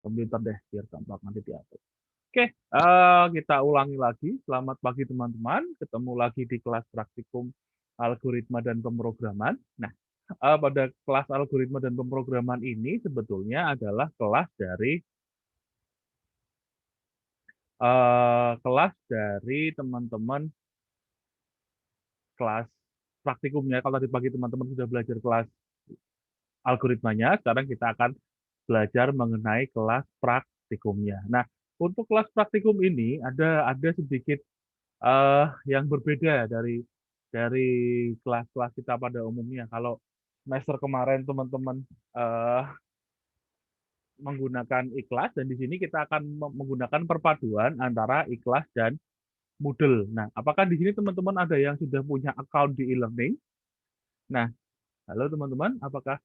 komputer deh, biar gampang nanti diatur. Oke, kita ulangi lagi. Selamat pagi teman-teman. Ketemu lagi di kelas praktikum algoritma dan pemrograman. Nah, pada kelas algoritma dan pemrograman ini sebetulnya adalah kelas dari teman-teman kelas praktikumnya. Kalau tadi pagi teman-teman sudah belajar kelas algoritmanya, sekarang kita akan belajar mengenai kelas praktikumnya. Nah, untuk kelas praktikum ini ada sedikit yang berbeda dari kelas-kelas kita pada umumnya. Kalau semester kemarin teman-teman eh, menggunakan ikhlas, dan di sini kita akan menggunakan perpaduan antara ikhlas dan Moodle. Nah, apakah di sini teman-teman ada yang sudah punya account di e-learning? Nah, halo teman-teman, apakah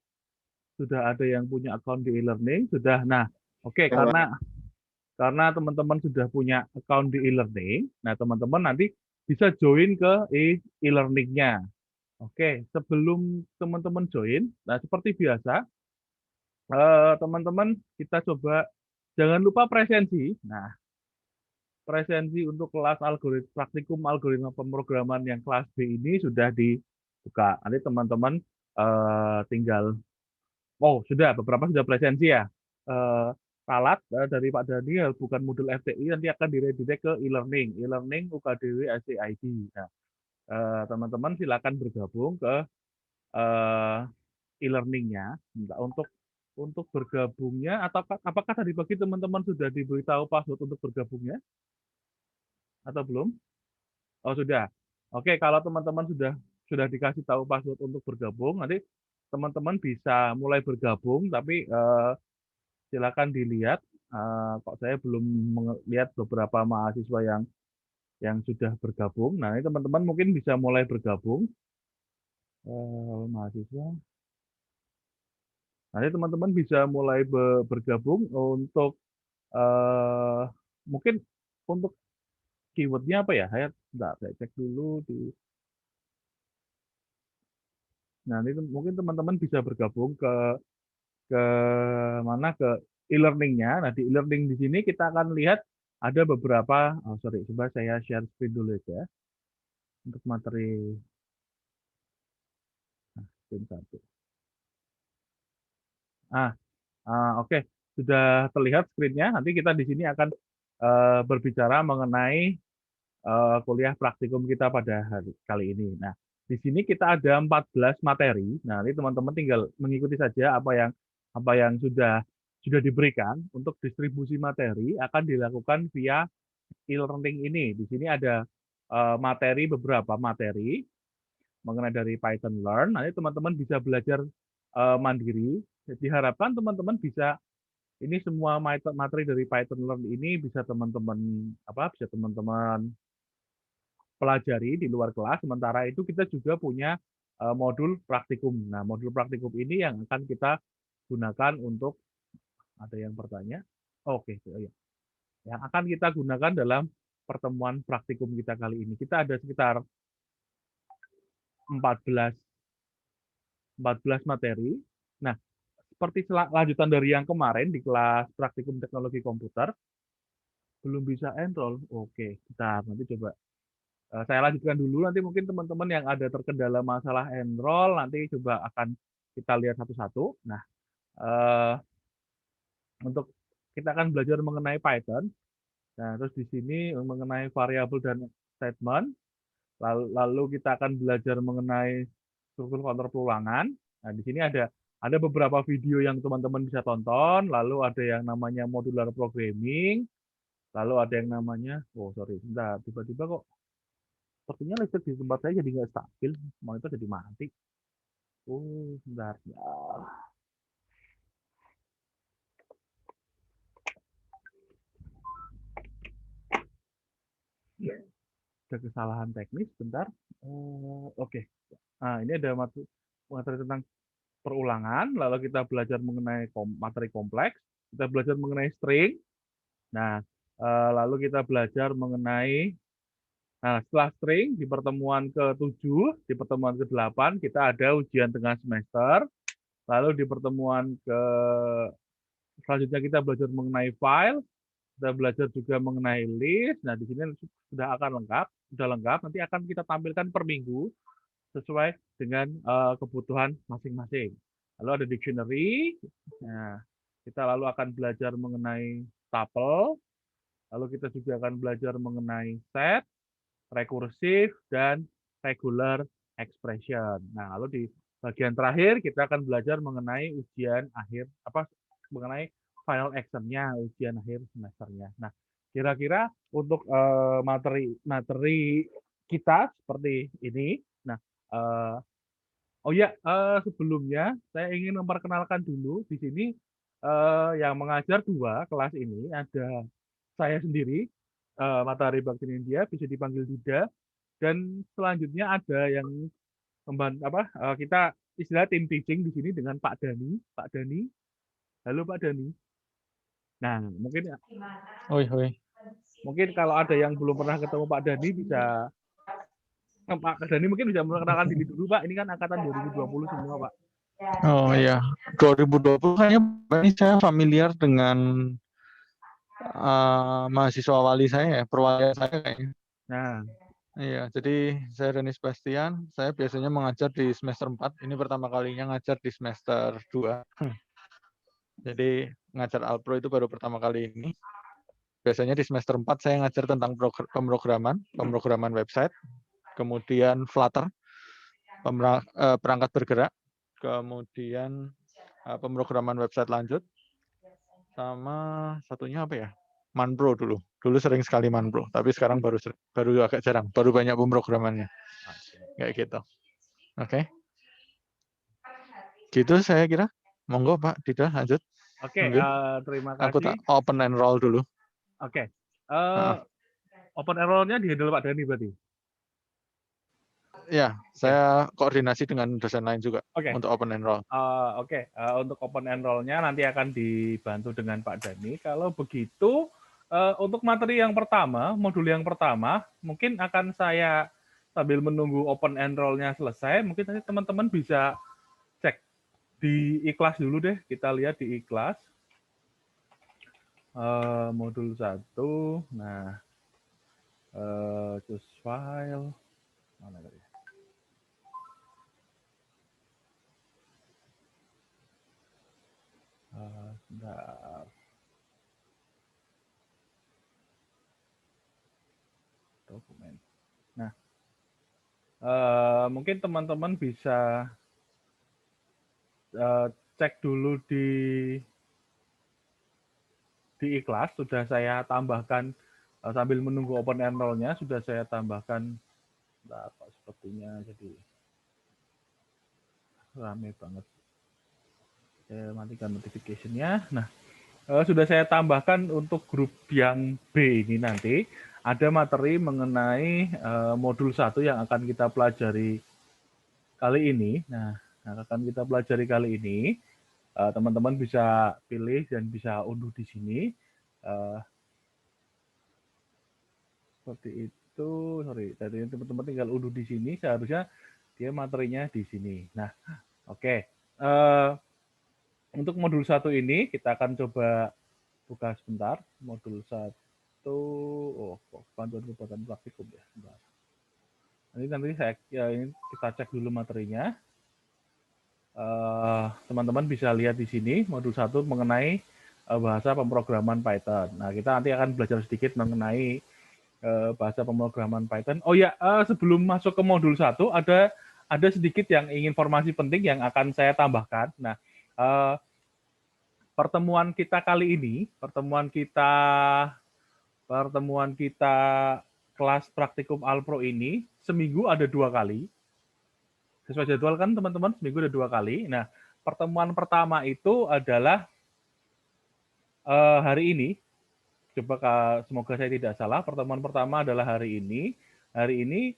sudah ada yang punya account di e-learning? Sudah. Nah, oke, karena teman-teman sudah punya account di e-learning, nah teman-teman nanti bisa join ke e-learning-nya. Oke, sebelum teman-teman join, nah seperti biasa, teman-teman kita coba jangan lupa presensi. Nah, presensi untuk kelas praktikum algoritma pemrograman yang kelas B ini sudah dibuka. Nanti teman-teman tinggal, sudah beberapa sudah presensi ya. Ralat dari Pak Daniel, bukan modul FTI, nanti akan diredirect ke e-learning, UKDW SCID. Nah, teman-teman silakan bergabung ke e-learning-nya. Untuk bergabungnya, atau apakah tadi pagi teman-teman sudah diberitahu password untuk bergabungnya atau belum? Oh, sudah. Oke, kalau teman-teman sudah dikasih tahu password untuk bergabung, nanti teman-teman bisa mulai bergabung, tapi silakan dilihat. Kok saya belum melihat beberapa mahasiswa yang sudah bergabung. Nah, ini teman-teman mungkin bisa mulai bergabung. Mahasiswa. Nanti teman-teman bisa mulai bergabung untuk mungkin untuk keywordnya apa ya? Saya cek dulu di. Nah, ini mungkin teman-teman bisa bergabung ke mana, ke e-learning-nya. Nah, di e-learning di sini kita akan lihat ada beberapa, coba saya share screen dulu ya untuk materi. Nah, screen satu. Oke, sudah terlihat screen-nya. Nanti kita di sini akan berbicara mengenai kuliah praktikum kita pada hari kali ini. Nah, di sini kita ada 14 materi. Nah, ini teman-teman tinggal mengikuti saja apa yang sudah diberikan. Untuk distribusi materi akan dilakukan via e-learning ini. Di sini ada beberapa materi mengenai dari Python Learn. Nanti teman-teman bisa belajar mandiri. Diharapkan teman-teman bisa, ini semua materi dari Python Learn ini bisa teman-teman pelajari di luar kelas. Sementara itu kita juga punya modul praktikum. Nah, modul praktikum ini yang akan kita gunakan untuk, ada yang bertanya? Oke, ya. Yang akan kita gunakan dalam pertemuan praktikum kita kali ini. Kita ada sekitar 14 materi. Nah, seperti lanjutan dari yang kemarin di kelas praktikum teknologi komputer, belum bisa enroll. Oke, kita nanti coba saya lanjutkan dulu. Nanti mungkin teman-teman yang ada terkendala masalah enroll, nanti coba akan kita lihat satu-satu. Nah, untuk kita akan belajar mengenai Python. Nah, terus di sini mengenai variabel dan statement. Lalu kita akan belajar mengenai struktur kontur perulangan. Nah, di sini ada beberapa video yang teman-teman bisa tonton. Lalu ada yang namanya modular programming. Lalu ada yang namanya, sebentar, tiba-tiba kok sepertinya listrik di tempat saya jadi nggak stabil, monitor jadi mati. Sebentar ya. Ada kesalahan teknis, bentar. Oke. Nah, ini ada materi tentang perulangan, lalu kita belajar mengenai materi kompleks, kita belajar mengenai string. Nah, lalu kita belajar mengenai, setelah string di pertemuan ke-7, di pertemuan ke-8 kita ada ujian tengah semester. Lalu di pertemuan selanjutnya kita belajar mengenai file, kita belajar juga mengenai list. Nah, di sini sudah akan lengkap, sudah lengkap. Nanti akan kita tampilkan per minggu sesuai dengan kebutuhan masing-masing. Lalu ada dictionary. Nah, kita lalu akan belajar mengenai tuple. Lalu kita juga akan belajar mengenai set, rekursif, dan regular expression. Nah, lalu di bagian terakhir kita akan belajar mengenai ujian akhir, mengenai final exam-nya, ujian akhir semesternya. Nah, kira-kira untuk materi kita seperti ini. Nah, sebelumnya saya ingin memperkenalkan dulu di sini yang mengajar 2 kelas ini ada saya sendiri, Matahari Bakti India, bisa dipanggil Dida, dan selanjutnya ada yang kita istilah tim teaching di sini dengan Pak Dani. Pak Dani, halo Pak Dani. Nah, mungkin kalau ada yang belum pernah ketemu Pak Dani bisa Pak Dani mungkin bisa memperkenalkan diri dulu Pak. Ini kan angkatan 2020 semua Pak. Oh iya, 2020 kayaknya ini saya familiar dengan mahasiswa wali saya ya, perwalian saya kayaknya. Nah, iya, jadi saya Reni Sebastian, saya biasanya mengajar di semester 4, ini pertama kalinya ngajar di semester 2. Jadi ngajar Alpro itu baru pertama kali ini. Biasanya di semester 4 saya ngajar tentang pemrograman website, kemudian Flutter, perangkat bergerak, kemudian pemrograman website lanjut, sama satunya apa ya? Manpro dulu. Dulu sering sekali Manpro, tapi sekarang baru agak jarang, baru banyak pemrogramannya. Kayak gitu. Oke. Gitu saya kira. Monggo Pak Dida lanjut. Oke, terima Aku kasih. open enroll dulu. Oke. Open enroll-nya di-handle Pak Dani berarti? Ya, saya koordinasi dengan dosen lain juga untuk open enroll. Untuk open enroll-nya nanti akan dibantu dengan Pak Dani. Kalau begitu, untuk materi yang pertama, modul yang pertama, mungkin akan saya sambil menunggu open enroll-nya selesai, mungkin nanti teman-teman bisa cek di iKlas dulu deh. Kita lihat di iKlas. Modul 1. Nah, choose file. Mana tadi? Sebentar. Dokumen. Nah, mungkin teman-teman bisa cek dulu di iKlas. Sudah saya tambahkan sambil menunggu open enroll-nya, sudah saya tambahkan. Sepertinya jadi rame banget. Saya matikan notification-nya. Nah, sudah saya tambahkan untuk grup yang B ini nanti. Ada materi mengenai modul 1 yang akan kita pelajari kali ini. Nah, akan kita pelajari kali ini. Teman-teman bisa pilih dan bisa unduh di sini. Seperti itu. Sorry, tadi teman-teman tinggal unduh di sini. Seharusnya dia materinya di sini. Nah, oke. Untuk modul 1 ini kita akan coba buka sebentar. Modul 1. Panduan kegiatan praktikum ya. Sebentar. Nanti kita cek dulu materinya. Teman-teman bisa lihat di sini modul 1 mengenai bahasa pemrograman Python. Nah, kita nanti akan belajar sedikit mengenai bahasa pemrograman Python. Oh ya, sebelum masuk ke modul 1 ada sedikit yang informasi penting yang akan saya tambahkan. Nah, pertemuan kita kali ini, pertemuan kita kelas praktikum Alpro ini seminggu ada 2 kali. Sesuai jadwal kan teman-teman, seminggu ada 2 kali. Nah, pertemuan pertama itu adalah hari ini. Coba semoga saya tidak salah. Pertemuan pertama adalah hari ini. Hari ini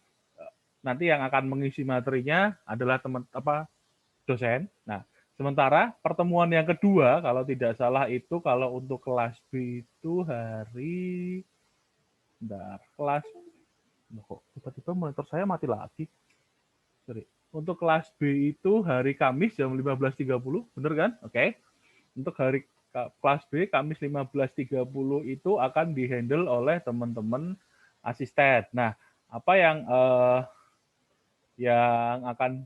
nanti yang akan mengisi materinya adalah dosen. Nah, sementara pertemuan yang kedua kalau tidak salah itu kalau untuk kelas B itu tiba-tiba monitor saya mati lagi. Sorry. Untuk kelas B itu hari Kamis jam 15.30, bener kan? Oke. Untuk hari kelas B Kamis 15.30 itu akan dihandle oleh teman-teman asisten. Nah, apa yang akan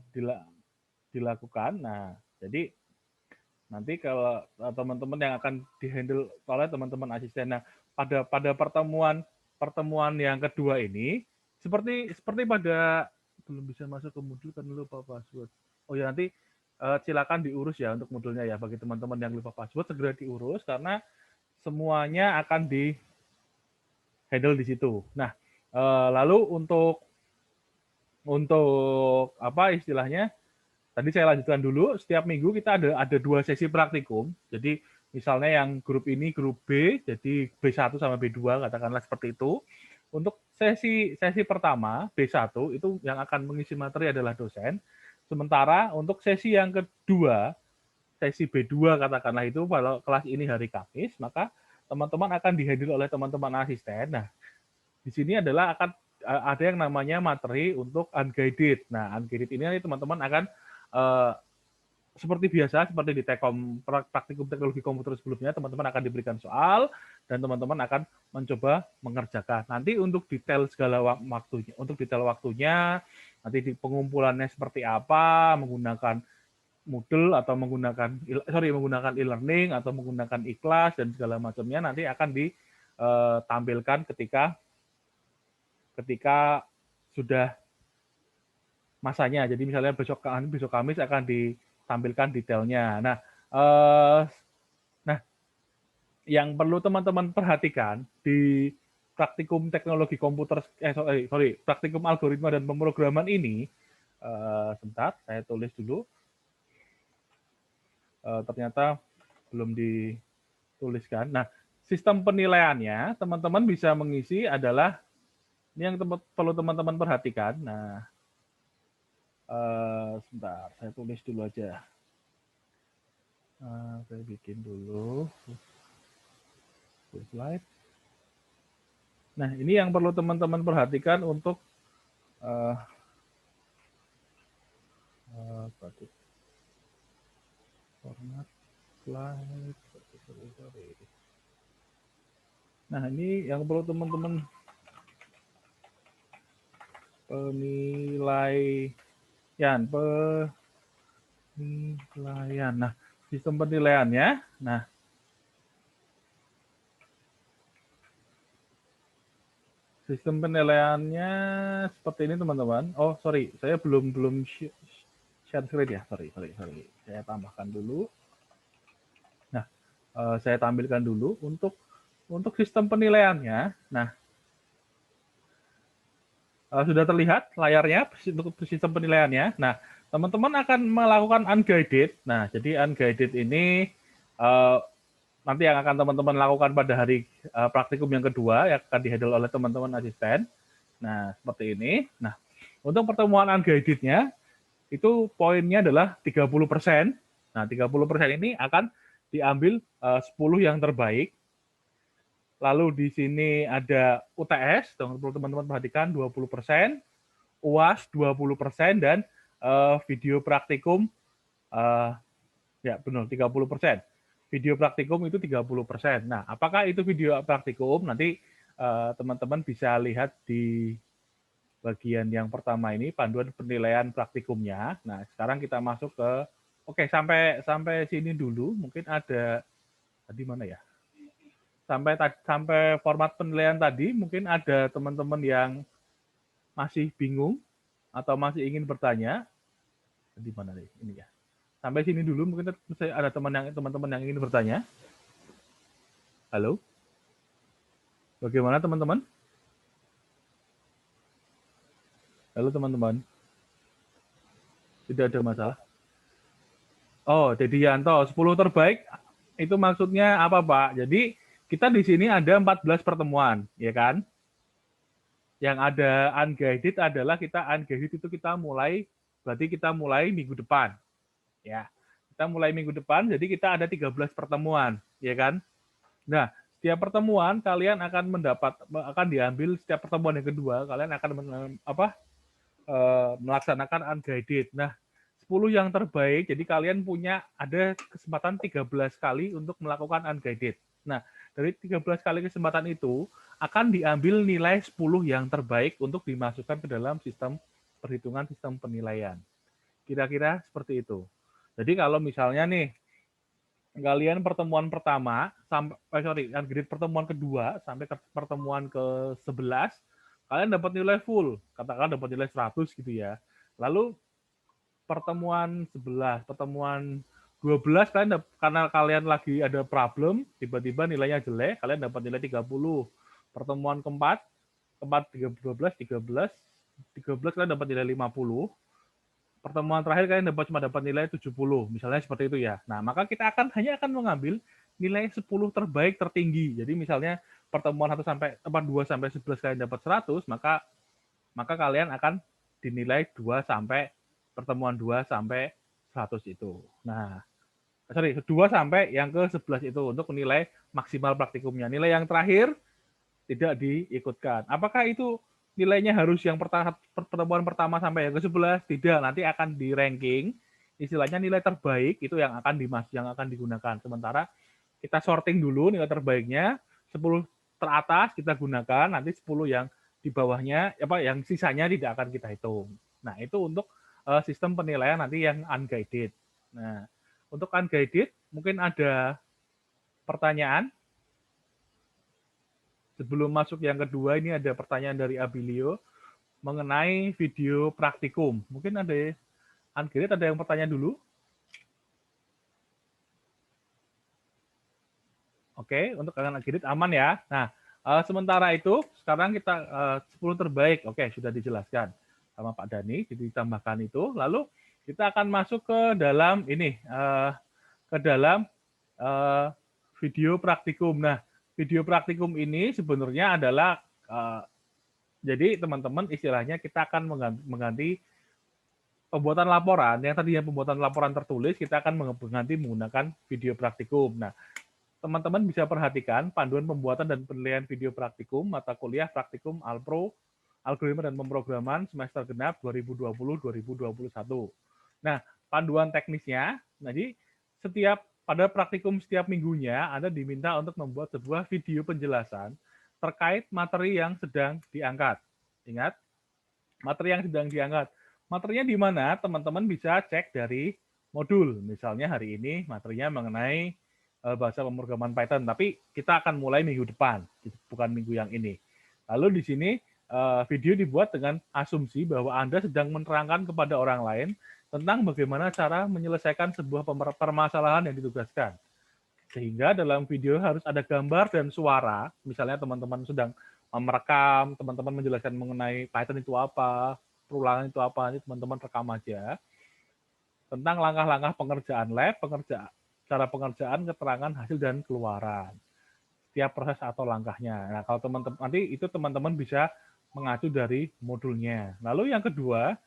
dilakukan? Nah, jadi nanti kalau teman-teman yang akan dihandle oleh teman-teman asisten. Nah, pada pertemuan yang kedua ini seperti pada belum bisa masuk ke modul kan lupa password. Oh ya, nanti silakan diurus ya untuk modulnya ya, bagi teman-teman yang lupa password segera diurus karena semuanya akan di handle di situ. Nah, lalu untuk apa istilahnya? Tadi saya lanjutkan dulu. Setiap minggu kita ada 2 sesi praktikum. Jadi misalnya yang grup ini grup B, jadi B1 sama B2 katakanlah seperti itu. Untuk sesi pertama B1 itu yang akan mengisi materi adalah dosen. Sementara untuk sesi yang kedua, sesi B2 katakanlah itu kalau kelas ini hari Kamis, maka teman-teman akan dihandle oleh teman-teman asisten. Nah, di sini adalah akan ada yang namanya materi untuk unguided. Nah, unguided ini teman-teman akan seperti biasa, seperti di Tekom praktikum teknologi komputer sebelumnya, teman-teman akan diberikan soal dan teman-teman akan mencoba mengerjakan. Nanti untuk detail segala waktunya, nanti di pengumpulannya seperti apa, menggunakan Moodle atau menggunakan e-learning atau menggunakan iKlas dan segala macamnya nanti akan ditampilkan ketika sudah masanya. Jadi misalnya besok Kamis akan ditampilkan detailnya. Nah, yang perlu teman-teman perhatikan di praktikum teknologi komputer, praktikum algoritma dan pemrograman ini, sebentar, saya tulis dulu. Ternyata belum dituliskan. Nah, sistem penilaiannya, teman-teman bisa mengisi adalah, ini yang perlu teman-teman perhatikan. Nah, sebentar, saya tulis dulu aja. Saya bikin dulu slide. Nah, ini yang perlu teman-teman perhatikan untuk format slide. Nah, ini yang perlu teman-teman penilaian. Nah, sistem penilaiannya. Nah, sistem penilaiannya seperti ini teman-teman. Oh, sorry, saya belum share screen ya. Sorry. Saya tambahkan dulu. Nah, saya tampilkan dulu untuk sistem penilaiannya. Nah, sudah terlihat layarnya untuk sistem penilaiannya. Nah, teman-teman akan melakukan unguided. Nah, jadi unguided ini nanti yang akan teman-teman lakukan pada hari praktikum yang kedua yang akan dihandle oleh teman-teman asisten. Nah, seperti ini. Nah, untuk pertemuan unguided-nya itu poinnya adalah 30%. Nah, 30% ini akan diambil 10 yang terbaik. Lalu di sini ada UTS, teman-teman perhatikan 20%, UAS 20%, dan video praktikum, ya benar 30%. Video praktikum itu 30%. Nah, apakah itu video praktikum? Nanti teman-teman bisa lihat di bagian yang pertama ini, panduan penilaian praktikumnya. Nah, sekarang kita masuk ke, oke, sampai sini dulu. Mungkin ada, tadi mana ya? Sampai format penilaian tadi, mungkin ada teman-teman yang masih bingung atau masih ingin bertanya. Di mana nih? Ini ya. Sampai sini dulu, mungkin ada teman-teman yang ingin bertanya. Halo? Bagaimana teman-teman? Halo teman-teman. Tidak ada masalah. Oh, Dedi Yanto, 10 terbaik itu maksudnya apa, Pak? Jadi kita di sini ada 14 pertemuan, ya kan? Yang ada unguided adalah berarti kita mulai minggu depan. Ya. Kita mulai minggu depan, jadi kita ada 13 pertemuan, ya kan? Nah, setiap pertemuan kalian akan diambil setiap pertemuan yang kedua, kalian akan melaksanakan unguided. Nah, 10 yang terbaik, jadi kalian punya ada kesempatan 13 kali untuk melakukan unguided. Nah, dari 13 kali kesempatan itu akan diambil nilai 10 yang terbaik untuk dimasukkan ke dalam sistem perhitungan sistem penilaian. Kira-kira seperti itu. Jadi kalau misalnya nih kalian pertemuan pertama sampai unguided pertemuan kedua sampai ke pertemuan ke-11 kalian dapat nilai full, katakan dapat nilai 100 gitu ya. Lalu pertemuan 11, pertemuan 12 kalian karena kalian lagi ada problem, tiba-tiba nilainya jelek, kalian dapat nilai 30. Pertemuan keempat 12, 13 kalian dapat nilai 50. Pertemuan terakhir kalian cuma dapat nilai 70, misalnya seperti itu ya. Nah, maka kita hanya akan mengambil nilai 10 terbaik tertinggi. Jadi misalnya pertemuan 2 sampai 11 kalian dapat 100, maka kalian akan dinilai 2 sampai pertemuan 2 sampai 100 itu. Nah, 2 sampai yang ke-11 itu untuk nilai maksimal praktikumnya. Nilai yang terakhir tidak diikutkan. Apakah itu nilainya harus yang pertemuan pertama sampai yang ke-11? Tidak, nanti akan di ranking. Istilahnya nilai terbaik itu yang akan digunakan. Sementara kita sorting dulu nilai terbaiknya, 10 teratas kita gunakan, nanti 10 yang di bawahnya yang sisanya tidak akan kita hitung. Nah, itu untuk sistem penilaian nanti yang unguided. Nah, untuk unguided mungkin ada pertanyaan. Sebelum masuk yang kedua, ini ada pertanyaan dari Abilio mengenai video praktikum. Mungkin ada unguided, ada yang bertanya dulu? Oke, untuk unguided aman ya. Nah, sementara itu sekarang kita 10 terbaik. Oke, sudah dijelaskan sama Pak Dani, jadi ditambahkan itu. Lalu kita akan masuk ke dalam ini, ke dalam video praktikum. Nah, video praktikum ini sebenarnya adalah jadi teman-teman istilahnya kita akan mengganti pembuatan laporan yang tadinya pembuatan laporan tertulis, kita akan mengganti menggunakan video praktikum. Nah, teman-teman bisa perhatikan panduan pembuatan dan penilaian video praktikum mata kuliah praktikum Alpro Algoritma dan Pemrograman semester genap 2020-2021. Nah, panduan teknisnya, jadi pada praktikum setiap minggunya Anda diminta untuk membuat sebuah video penjelasan terkait materi yang sedang diangkat. Ingat, materi yang sedang diangkat. Materinya di mana? Teman-teman bisa cek dari modul. Misalnya hari ini materinya mengenai bahasa pemrograman Python, tapi kita akan mulai minggu depan, bukan minggu yang ini. Lalu di sini video dibuat dengan asumsi bahwa Anda sedang menerangkan kepada orang lain tentang bagaimana cara menyelesaikan sebuah permasalahan yang ditugaskan. Sehingga dalam video harus ada gambar dan suara, misalnya teman-teman sedang merekam, teman-teman menjelaskan mengenai Python itu apa, perulangan itu apa, ini teman-teman rekam aja. Tentang langkah-langkah pengerjaan lab, cara pengerjaan, keterangan, hasil, dan keluaran. Setiap proses atau langkahnya. Nah, kalau teman-teman nanti itu teman-teman bisa mengacu dari modulnya. Lalu yang kedua,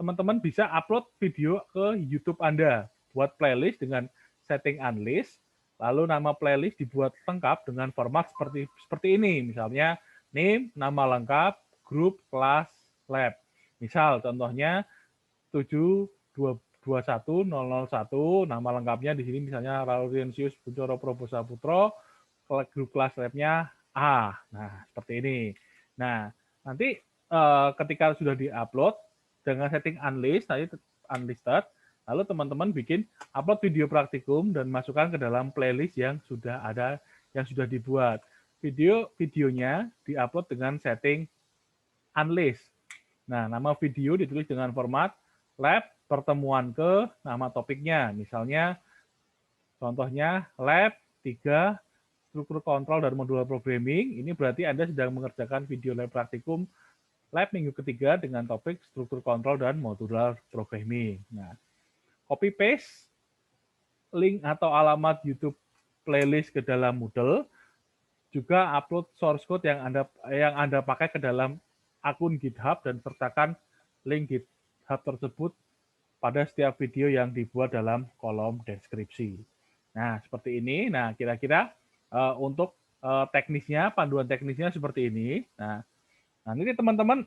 teman-teman bisa upload video ke YouTube Anda. Buat playlist dengan setting unlist, lalu nama playlist dibuat lengkap dengan format seperti ini. Misalnya, name, nama lengkap, grup, kelas, lab. Misal, contohnya 7.21.001, nama lengkapnya di sini misalnya Laurentius Buncoro Probosa Putro, grup kelas labnya A. Nah, seperti ini. Nah, nanti ketika sudah di-upload dengan setting unlist, unlisted, lalu teman-teman bikin upload video praktikum dan masukkan ke dalam playlist yang sudah ada, yang sudah dibuat. Videonya di-upload dengan setting unlist. Nah, nama video ditulis dengan format lab pertemuan ke nama topiknya. Misalnya, contohnya lab 3 struktur kontrol dan modular programming. Ini berarti Anda sedang mengerjakan video lab praktikum lab minggu ketiga dengan topik struktur kontrol dan modular programming. Nah, copy paste link atau alamat YouTube playlist ke dalam Moodle, juga upload source code yang Anda pakai ke dalam akun GitHub dan sertakan link GitHub tersebut pada setiap video yang dibuat dalam kolom deskripsi. Nah, seperti ini. Nah, kira-kira untuk teknisnya, panduan teknisnya seperti ini. Nah, ini teman-teman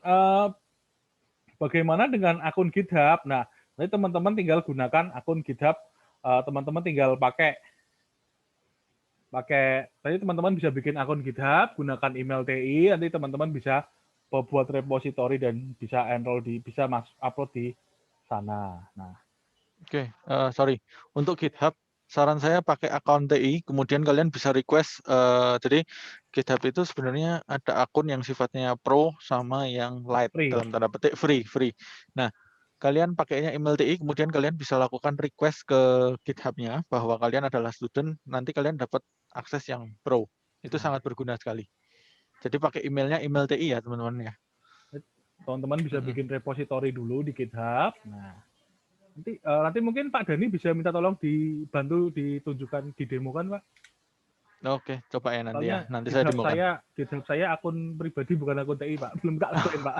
bagaimana dengan akun GitHub? Nah, Nanti teman-teman tinggal gunakan akun GitHub, teman-teman tinggal pakai tadi teman-teman bisa bikin akun GitHub, gunakan email TI, nanti teman-teman bisa buat repository dan bisa bisa upload di sana. Nah, Oke, sorry. Untuk GitHub, saran saya pakai akun TI, kemudian kalian bisa request. Jadi GitHub itu sebenarnya ada akun yang sifatnya pro sama yang light, free. dalam tanda petik free. Nah, kalian pakainya email TI, kemudian kalian bisa lakukan request ke GitHub-nya bahwa kalian adalah student, nanti kalian dapat akses yang pro. Itu sangat berguna sekali. Jadi pakai emailnya email TI ya teman-teman ya. Teman-teman bisa bikin repository dulu di GitHub. Nah, nanti mungkin Pak Dani bisa minta tolong dibantu ditunjukkan di demo kan, Pak? Oke, coba ya nanti ya. Soalnya Nanti saya demokan. GitHub saya akun pribadi bukan akun TI, Pak. Belum tak lakuin, Pak.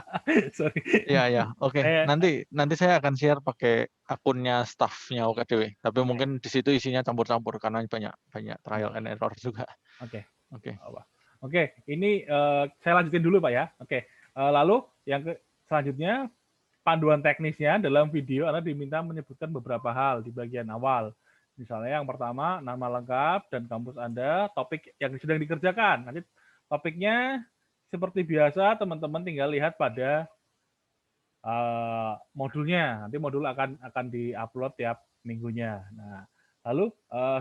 Sorry. Iya. Oke. Nanti saya akan share pakai akunnya staffnya OKDW. Tapi mungkin di situ isinya campur-campur karena banyak trial and error juga. Oke. Oke. Oke, ini saya lanjutin dulu, Pak ya. Oke. Lalu selanjutnya panduan teknisnya dalam video Anda diminta menyebutkan beberapa hal di bagian awal. Misalnya yang pertama, nama lengkap dan kampus Anda, topik yang sedang dikerjakan. Nanti topiknya seperti biasa, teman-teman tinggal lihat pada modulnya. Nanti modul akan di-upload tiap minggunya. Nah, lalu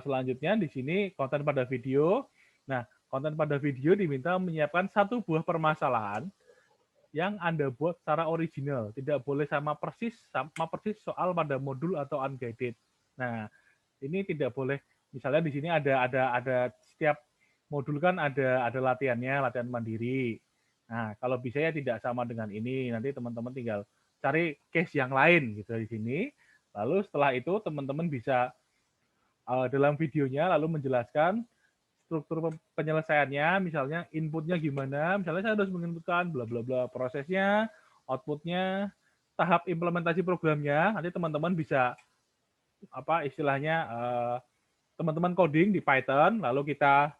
selanjutnya di sini konten pada video. Nah, konten pada video diminta menyiapkan satu buah permasalahan yang Anda buat secara original, tidak boleh sama persis soal pada modul atau unguided. Nah, ini tidak boleh. Misalnya di sini ada setiap modul kan ada latihannya, latihan mandiri. Nah, kalau bisa ya tidak sama dengan ini. Nanti teman-teman tinggal cari case yang lain gitu di sini. Lalu setelah itu teman-teman bisa dalam videonya lalu menjelaskan struktur penyelesaiannya, misalnya inputnya gimana, misalnya saya harus menginputkan bla bla bla prosesnya, outputnya, tahap implementasi programnya, nanti teman-teman bisa istilahnya teman-teman coding di Python, lalu kita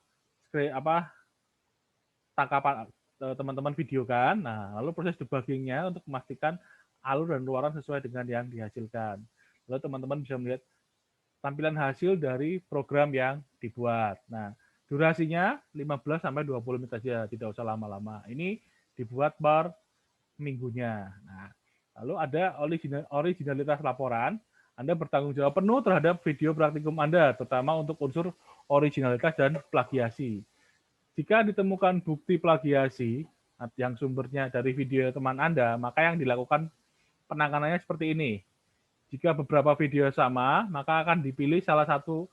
tangkapan teman-teman videokan, nah lalu proses debuggingnya untuk memastikan alur dan luaran sesuai dengan yang dihasilkan. Lalu teman-teman bisa melihat tampilan hasil dari program yang dibuat. Nah, durasinya 15 sampai 20 menit saja, tidak usah lama-lama. Ini dibuat per minggunya. Nah, lalu ada originalitas laporan. Anda bertanggung jawab penuh terhadap video praktikum Anda, terutama untuk unsur originalitas dan plagiasi. Jika ditemukan bukti plagiasi yang sumbernya dari video teman Anda, maka yang dilakukan penanganannya seperti ini. Jika beberapa video sama, maka akan dipilih salah satu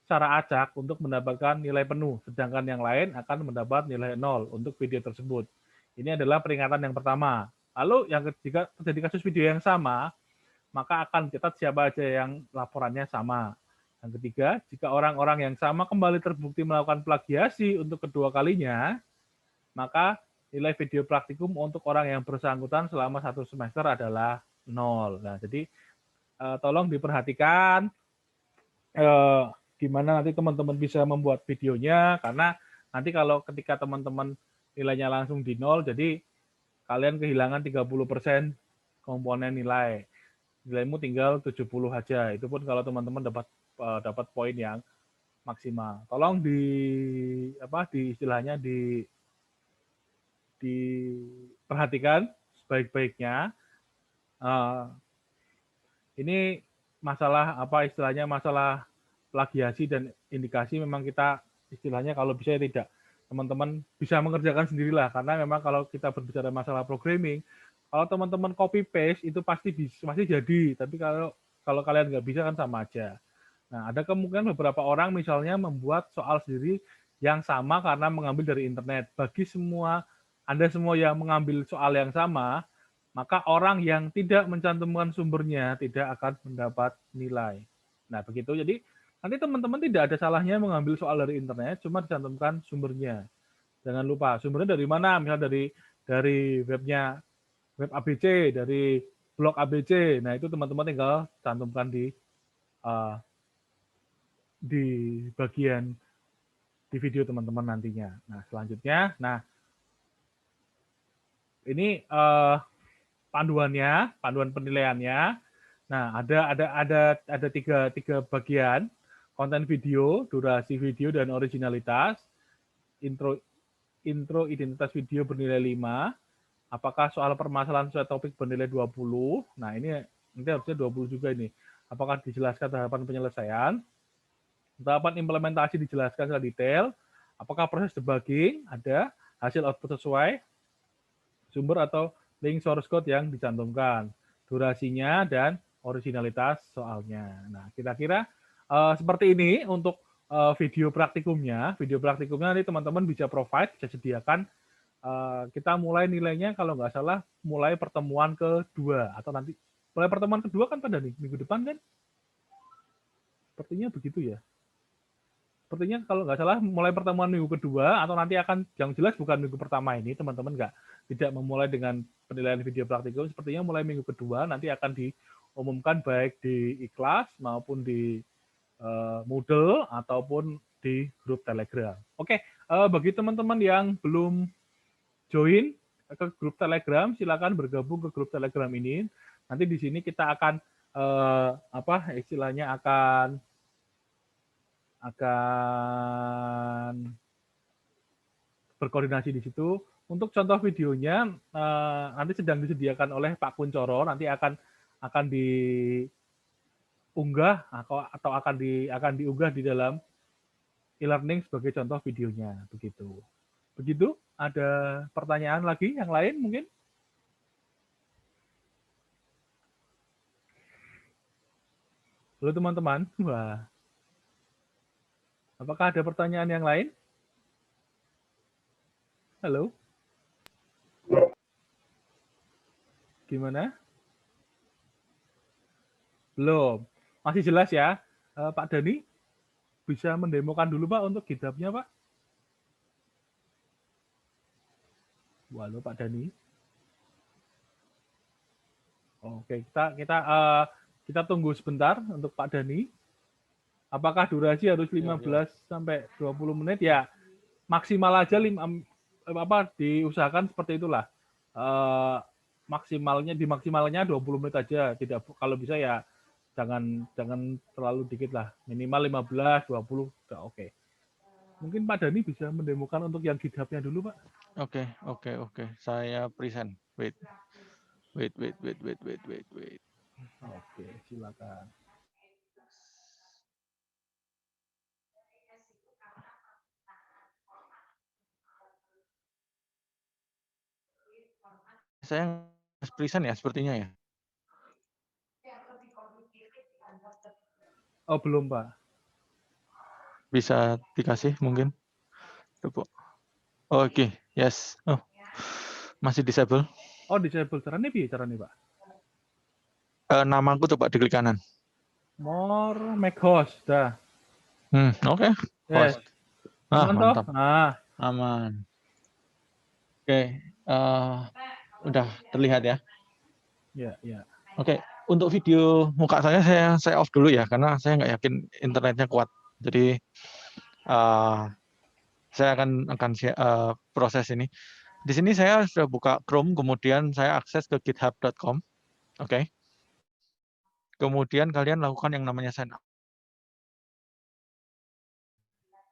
secara acak untuk mendapatkan nilai penuh, sedangkan yang lain akan mendapat nilai 0 untuk video tersebut. Ini adalah peringatan yang pertama. Lalu jika terjadi kasus video yang sama, maka akan dicatat siapa aja yang laporannya sama. Yang ketiga, jika orang-orang yang sama kembali terbukti melakukan plagiasi untuk kedua kalinya, maka nilai video praktikum untuk orang yang bersangkutan selama 1 semester adalah 0. Nah, jadi tolong diperhatikan gimana nanti teman-teman bisa membuat videonya, karena nanti kalau ketika teman-teman nilainya langsung di 0, jadi kalian kehilangan 30% komponen nilai. Nilaimu tinggal 70 aja. Itu pun kalau teman-teman dapat poin yang maksimal. Tolong istilahnya diperhatikan sebaik-baiknya. Ini masalah masalah plagiasi dan indikasi memang kita istilahnya kalau bisa tidak teman-teman bisa mengerjakan sendirilah, karena memang kalau kita berbicara masalah programming, kalau teman-teman copy paste itu pasti jadi, tapi kalau kalian nggak bisa kan sama aja. Nah, ada kemungkinan beberapa orang misalnya membuat soal sendiri yang sama karena mengambil dari internet. Bagi Anda semua yang mengambil soal yang sama, maka orang yang tidak mencantumkan sumbernya tidak akan mendapat nilai. Nah, begitu. Jadi, nanti teman-teman tidak ada salahnya mengambil soal dari internet, cuma dicantumkan sumbernya. Jangan lupa, sumbernya dari mana? Misalnya dari web ABC, dari blog ABC. Nah, itu teman-teman tinggal cantumkan di bagian di video teman-teman nantinya. Nah, selanjutnya, ini panduan penilaiannya. Nah, ada tiga bagian: konten video, durasi video, dan originalitas. Intro identitas video bernilai 5. Apakah soal permasalahan sesuai topik bernilai 20? Nah, ini nanti harusnya 20 juga ini. Apakah dijelaskan tahapan penyelesaian? Tahapan implementasi dijelaskan secara detail. Apakah proses debugging ada? Hasil output sesuai? Sumber atau link source code yang dicantumkan? Durasinya dan originalitas soalnya. Nah, kira-kira seperti ini untuk video praktikumnya. Video praktikumnya nanti teman-teman bisa provide, bisa sediakan. Kita mulai nilainya kalau nggak salah mulai pertemuan kedua atau nanti mulai pertemuan kedua kan pada minggu depan kan? Sepertinya begitu ya. Sepertinya kalau nggak salah mulai pertemuan minggu kedua atau nanti akan, yang jelas bukan minggu pertama ini, teman-teman tidak memulai dengan penilaian video praktikum. Sepertinya mulai minggu kedua nanti akan diumumkan baik di Ikhlas maupun di Moodle ataupun di grup Telegram. Oke, bagi teman-teman yang belum join ke grup Telegram, silakan bergabung ke grup Telegram ini. Nanti di sini kita akan istilahnya akan berkoordinasi di situ. Untuk contoh videonya nanti sedang disediakan oleh Pak Kuncoro, nanti akan diunggah atau akan diunggah di dalam e-learning sebagai contoh videonya, begitu. Begitu, ada pertanyaan lagi yang lain mungkin? Halo teman-teman, wah, apakah ada pertanyaan yang lain? Halo? Gimana? Belum. Masih jelas ya? Pak Dani, bisa mendemokan dulu Pak untuk GitHub-nya Pak? Halo Pak Dani. Oke, kita tunggu sebentar untuk Pak Dani. Apakah durasi harus 15 sampai 20 menit? Ya, maksimal aja diusahakan seperti itulah. Maksimalnya 20 menit aja. Tidak, kalau bisa ya jangan terlalu dikit lah. Minimal 15, 20 udah oke. Mungkin Pak Dani bisa mendemokan untuk yang GitHub-nya dulu, Pak. Oke. Saya present. Wait. Oke, silakan. Saya present ya sepertinya ya. Oh, belum, Pak. Bisa dikasih mungkin. Oke, yes. Oh, masih disable. Oh, disable. Caranya Pak? Namaku tuh Pak di klik kanan. More make host, dah. Oke. Yes. Mantap. Nah. Aman. Oke, udah terlihat ya. Ya. Oke, untuk video muka saya off dulu ya, karena saya nggak yakin internetnya kuat. Jadi saya akan proses ini. Di sini saya sudah buka Chrome, kemudian saya akses ke github.com. Oke. Kemudian kalian lakukan yang namanya sign up.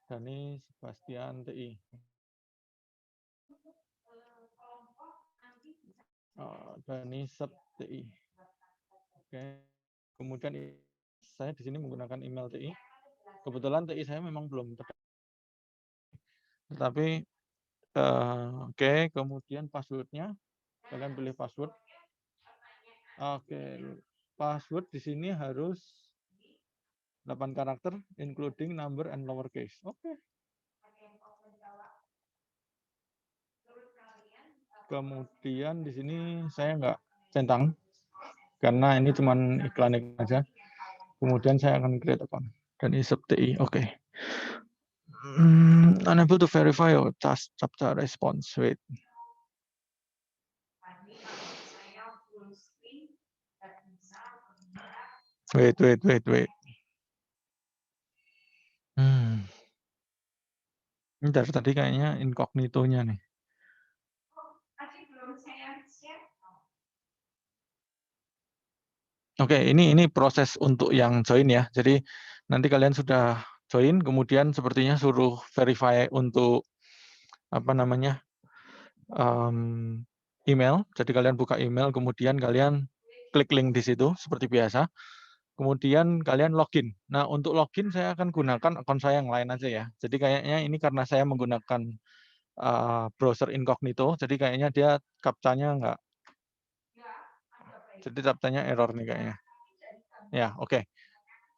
Dani Sebastian TI. Dani Sep TI. Oke. Kemudian saya di sini menggunakan email TI. Kebetulan TI saya memang belum tetapi oke, kemudian passwordnya kalian pilih password. Oke, password di sini harus 8 karakter including number and lowercase. Oke. Kemudian di sini saya nggak centang karena ini cuma iklan aja. Kemudian saya akan create account dan isep TI. Oke. Unable to verify your task chapter response. Wait. Ini dari tadi kayaknya incognito-nya nih. Oke, ini proses untuk yang join ya. Jadi nanti kalian sudah join, kemudian sepertinya suruh verify untuk apa namanya email. Jadi kalian buka email, kemudian kalian klik link di situ seperti biasa. Kemudian kalian login. Nah, untuk login saya akan gunakan akun saya yang lain aja ya. Jadi kayaknya ini karena saya menggunakan browser incognito, jadi kayaknya dia captcha-nya enggak. Jadi captcha-nya error nih kayaknya. Ya, oke.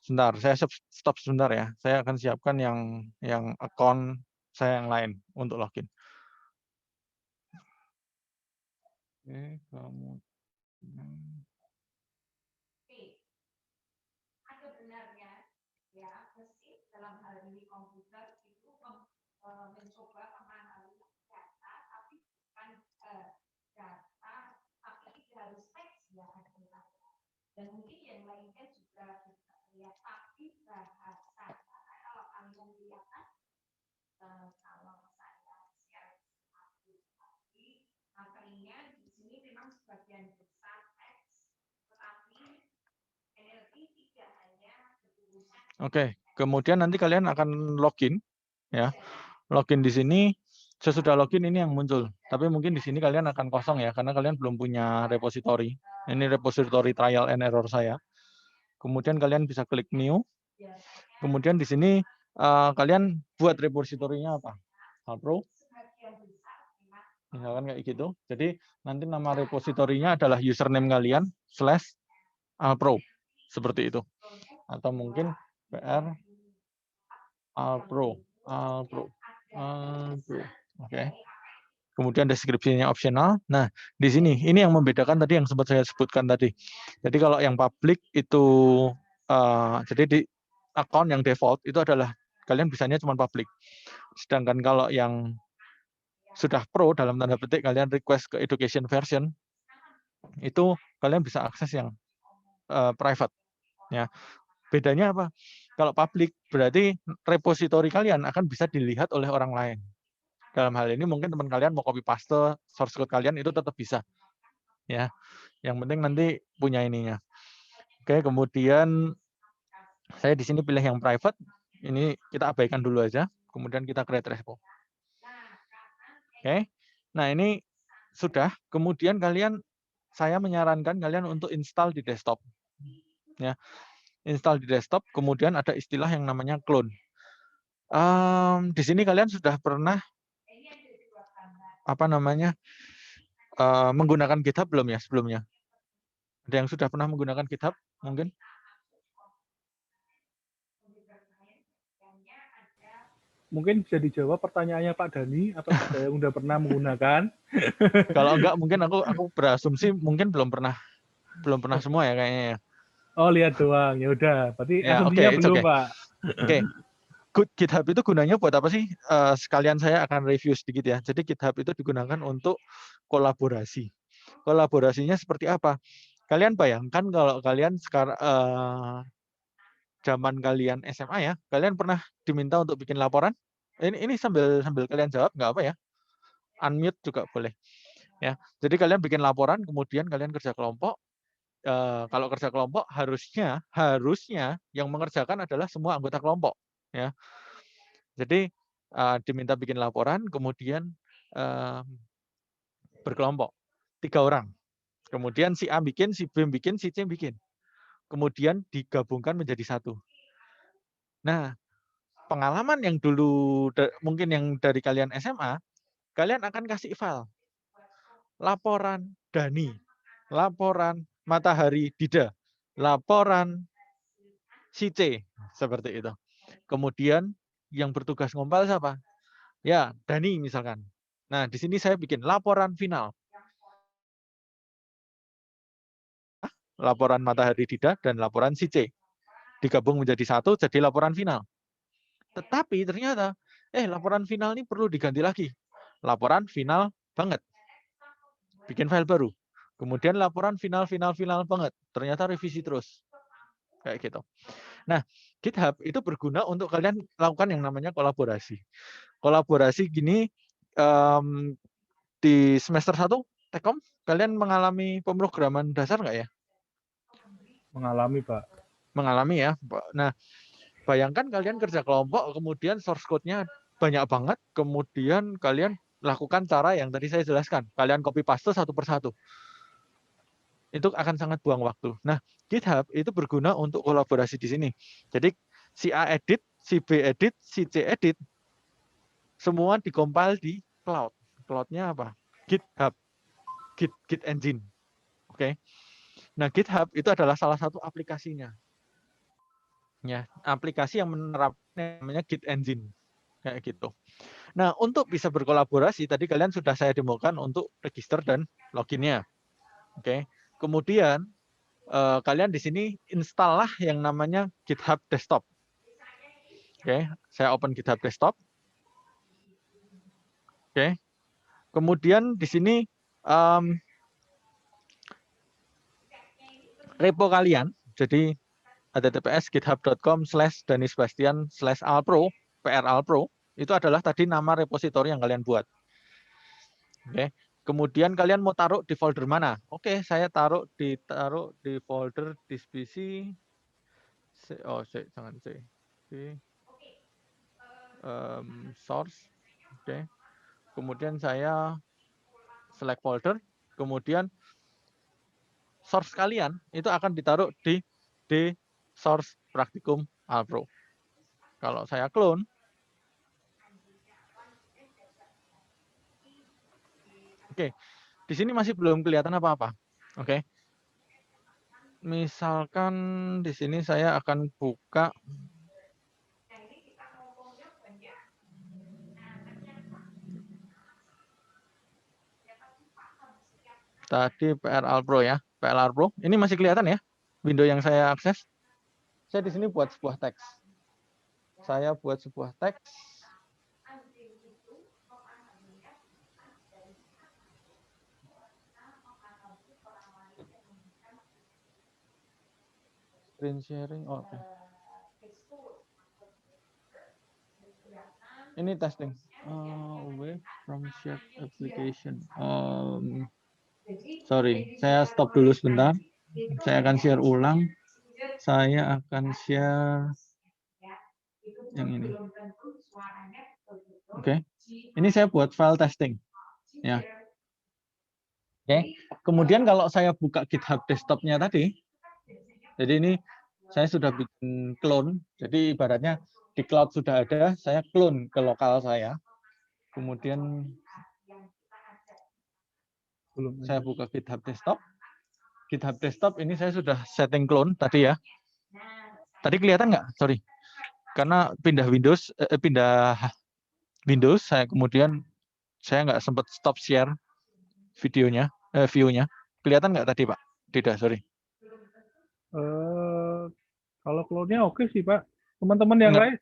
Sebentar, saya stop sebentar ya. Saya akan siapkan yang akun saya yang lain untuk login. Oke, kamu. Oke, kemudian nanti kalian akan login ya. Login di sini, sesudah login ini yang muncul. Tapi mungkin di sini kalian akan kosong ya karena kalian belum punya repository. Ini repository trial and error saya. Kemudian kalian bisa klik new. Kemudian di sini kalian buat repositorinya apa? Alpro. Misalkan kayak gitu. Jadi nanti nama repositorinya adalah username kalian /alpro. Seperti itu. Atau mungkin PR Alpro. Oke. Kemudian deskripsinya opsional. Nah, di sini ini yang membedakan tadi yang sempat saya sebutkan tadi. Jadi kalau yang public itu jadi di akun yang default itu adalah kalian bisanya cuma public. Sedangkan kalau yang sudah pro dalam tanda petik kalian request ke education version itu kalian bisa akses yang private ya. Bedanya apa? Kalau public berarti repositori kalian akan bisa dilihat oleh orang lain. Dalam hal ini mungkin teman kalian mau copy paste source code kalian itu tetap bisa. Ya. Yang penting nanti punya ininya. Oke, kemudian saya di sini pilih yang private. Ini kita abaikan dulu aja. Kemudian kita create repo. Oke. Nah, ini sudah. Kemudian saya menyarankan kalian untuk install di desktop. Ya. Install di desktop, kemudian ada istilah yang namanya clone. Di sini kalian sudah pernah menggunakan GitHub belum ya sebelumnya? Ada yang sudah pernah menggunakan GitHub mungkin? Mungkin bisa dijawab pertanyaannya Pak Dani atau ada yang udah pernah menggunakan? Kalau enggak mungkin aku berasumsi mungkin belum pernah semua ya kayaknya ya. Oh, lihat doang. Ya udah, berarti Ya, asumsinya belum, oke. Pak. Oke. GitHub itu gunanya buat apa sih? Sekalian saya akan review sedikit ya. Jadi GitHub itu digunakan untuk kolaborasi. Kolaborasinya seperti apa? Kalian bayangkan kalau kalian sekarang zaman kalian SMA ya, kalian pernah diminta untuk bikin laporan? Ini sambil kalian jawab nggak apa ya? Unmute juga boleh. Ya. Jadi kalian bikin laporan, kemudian kalian kerja kelompok. Kalau kerja kelompok harusnya yang mengerjakan adalah semua anggota kelompok. Ya. Jadi diminta bikin laporan, kemudian berkelompok 3 orang. Kemudian si A bikin, si B bikin, si C bikin. Kemudian digabungkan menjadi satu. Nah, pengalaman yang dulu mungkin yang dari kalian SMA, kalian akan kasih file. Laporan Dani, laporan Matahari Dida, laporan si C, seperti itu. Kemudian yang bertugas ngompal siapa? Ya, Dani misalkan. Nah, di sini saya bikin laporan final. Laporan Matahari Dida dan laporan si C. Digabung menjadi satu, jadi laporan final. Tetapi ternyata, laporan final ini perlu diganti lagi. Laporan final banget. Bikin file baru. Kemudian laporan final banget. Ternyata revisi terus. Kayak gitu. Nah, GitHub itu berguna untuk kalian lakukan yang namanya kolaborasi. Kolaborasi gini, di semester 1, Tekom, kalian mengalami pemrograman dasar nggak ya? Mengalami, Pak. Mengalami ya. Nah, bayangkan kalian kerja kelompok, kemudian source code-nya banyak banget, kemudian kalian lakukan cara yang tadi saya jelaskan. Kalian copy paste satu persatu. Itu akan sangat buang waktu. Nah, GitHub itu berguna untuk kolaborasi di sini. Jadi, si A edit, si B edit, si C edit, semua dikompil di cloud. Cloud-nya apa? GitHub. Git engine. Oke. Nah, GitHub itu adalah salah satu aplikasinya. Ya, aplikasi yang menerapkan namanya Git engine. Kayak gitu. Nah, untuk bisa berkolaborasi, tadi kalian sudah saya demokan untuk register dan loginnya. Oke. Kemudian, kalian di sini install lah yang namanya GitHub Desktop. Oke, saya open GitHub Desktop. Oke. Kemudian di sini repo kalian, jadi https github.com/danisbastian/alpro, pralpro, itu adalah tadi nama repositori yang kalian buat. Oke. Kemudian kalian mau taruh di folder mana? Oke, saya taruh di folder dispisi. Jangan C. Source. Oke. Kemudian saya select folder. Kemudian source kalian itu akan ditaruh di source praktikum alpro. Kalau saya clone, oke, di sini masih belum kelihatan apa-apa. Oke. Misalkan di sini saya akan buka tadi PRL Pro ya. PRL Pro. Ini masih kelihatan ya? Window yang saya akses. Saya di sini buat sebuah teks. Saya buat sebuah teks. Screen sharing. Oh, oke. Ini testing. Away from shared application. Sorry, saya stop dulu sebentar. Saya akan share ulang. Saya akan share yang ini. Oke. Ini saya buat file testing. Ya. Oke. Kemudian kalau saya buka GitHub desktop-nya tadi, jadi ini saya sudah bikin clone. Jadi ibaratnya di cloud sudah ada, saya clone ke lokal saya. Kemudian saya buka GitHub desktop. GitHub desktop ini saya sudah setting clone tadi ya. Tadi kelihatan nggak? Sorry. Karena pindah Windows, saya kemudian saya nggak sempat stop share videonya, view-nya. Kelihatan nggak tadi, Pak? Tidak, sorry. Kalau clone-nya oke sih, Pak. Teman-teman yang Nggak, lain,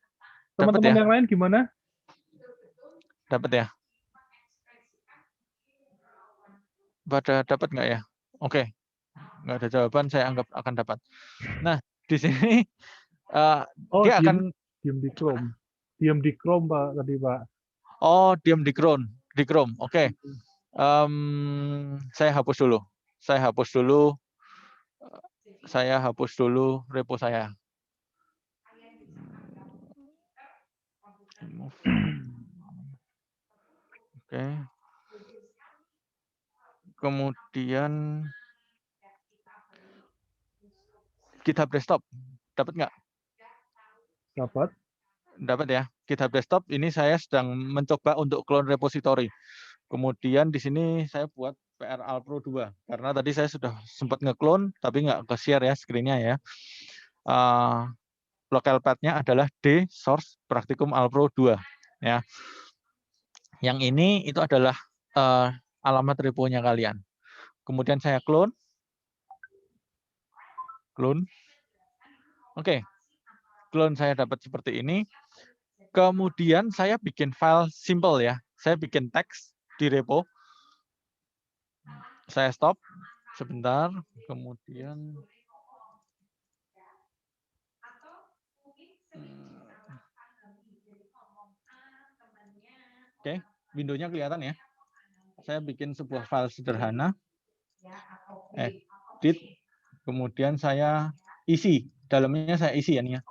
teman-teman ya? yang lain gimana? Dapat ya? Pada dapat nggak ya? Oke, nggak ada jawaban, saya anggap akan dapat. Nah, di sini dia akan diam di Chrome. Diam di Chrome, Pak, tadi, Pak. Oh, diam di Chrome. Di Chrome. Oke. Saya hapus dulu. Saya hapus dulu repo saya. Oke. Kemudian GitHub Desktop. Dapat nggak? Dapat ya. GitHub Desktop ini saya sedang mencoba untuk clone repository. Kemudian di sini saya buat PRL Pro 2 karena tadi saya sudah sempat nge-clone tapi nggak ke-share ya screen-nya ya. Local path-nya adalah D source praktikum alpro 2 ya. Yang ini itu adalah alamat repo-nya kalian. Kemudian saya clone. Oke. Clone saya dapat seperti ini. Kemudian saya bikin file simple ya. Saya bikin teks di repo. Saya stop sebentar. Kemudian oke, window-nya kelihatan ya. Saya bikin sebuah file sederhana. Edit. Kemudian saya isi. Dalamnya saya isi ya nih ya.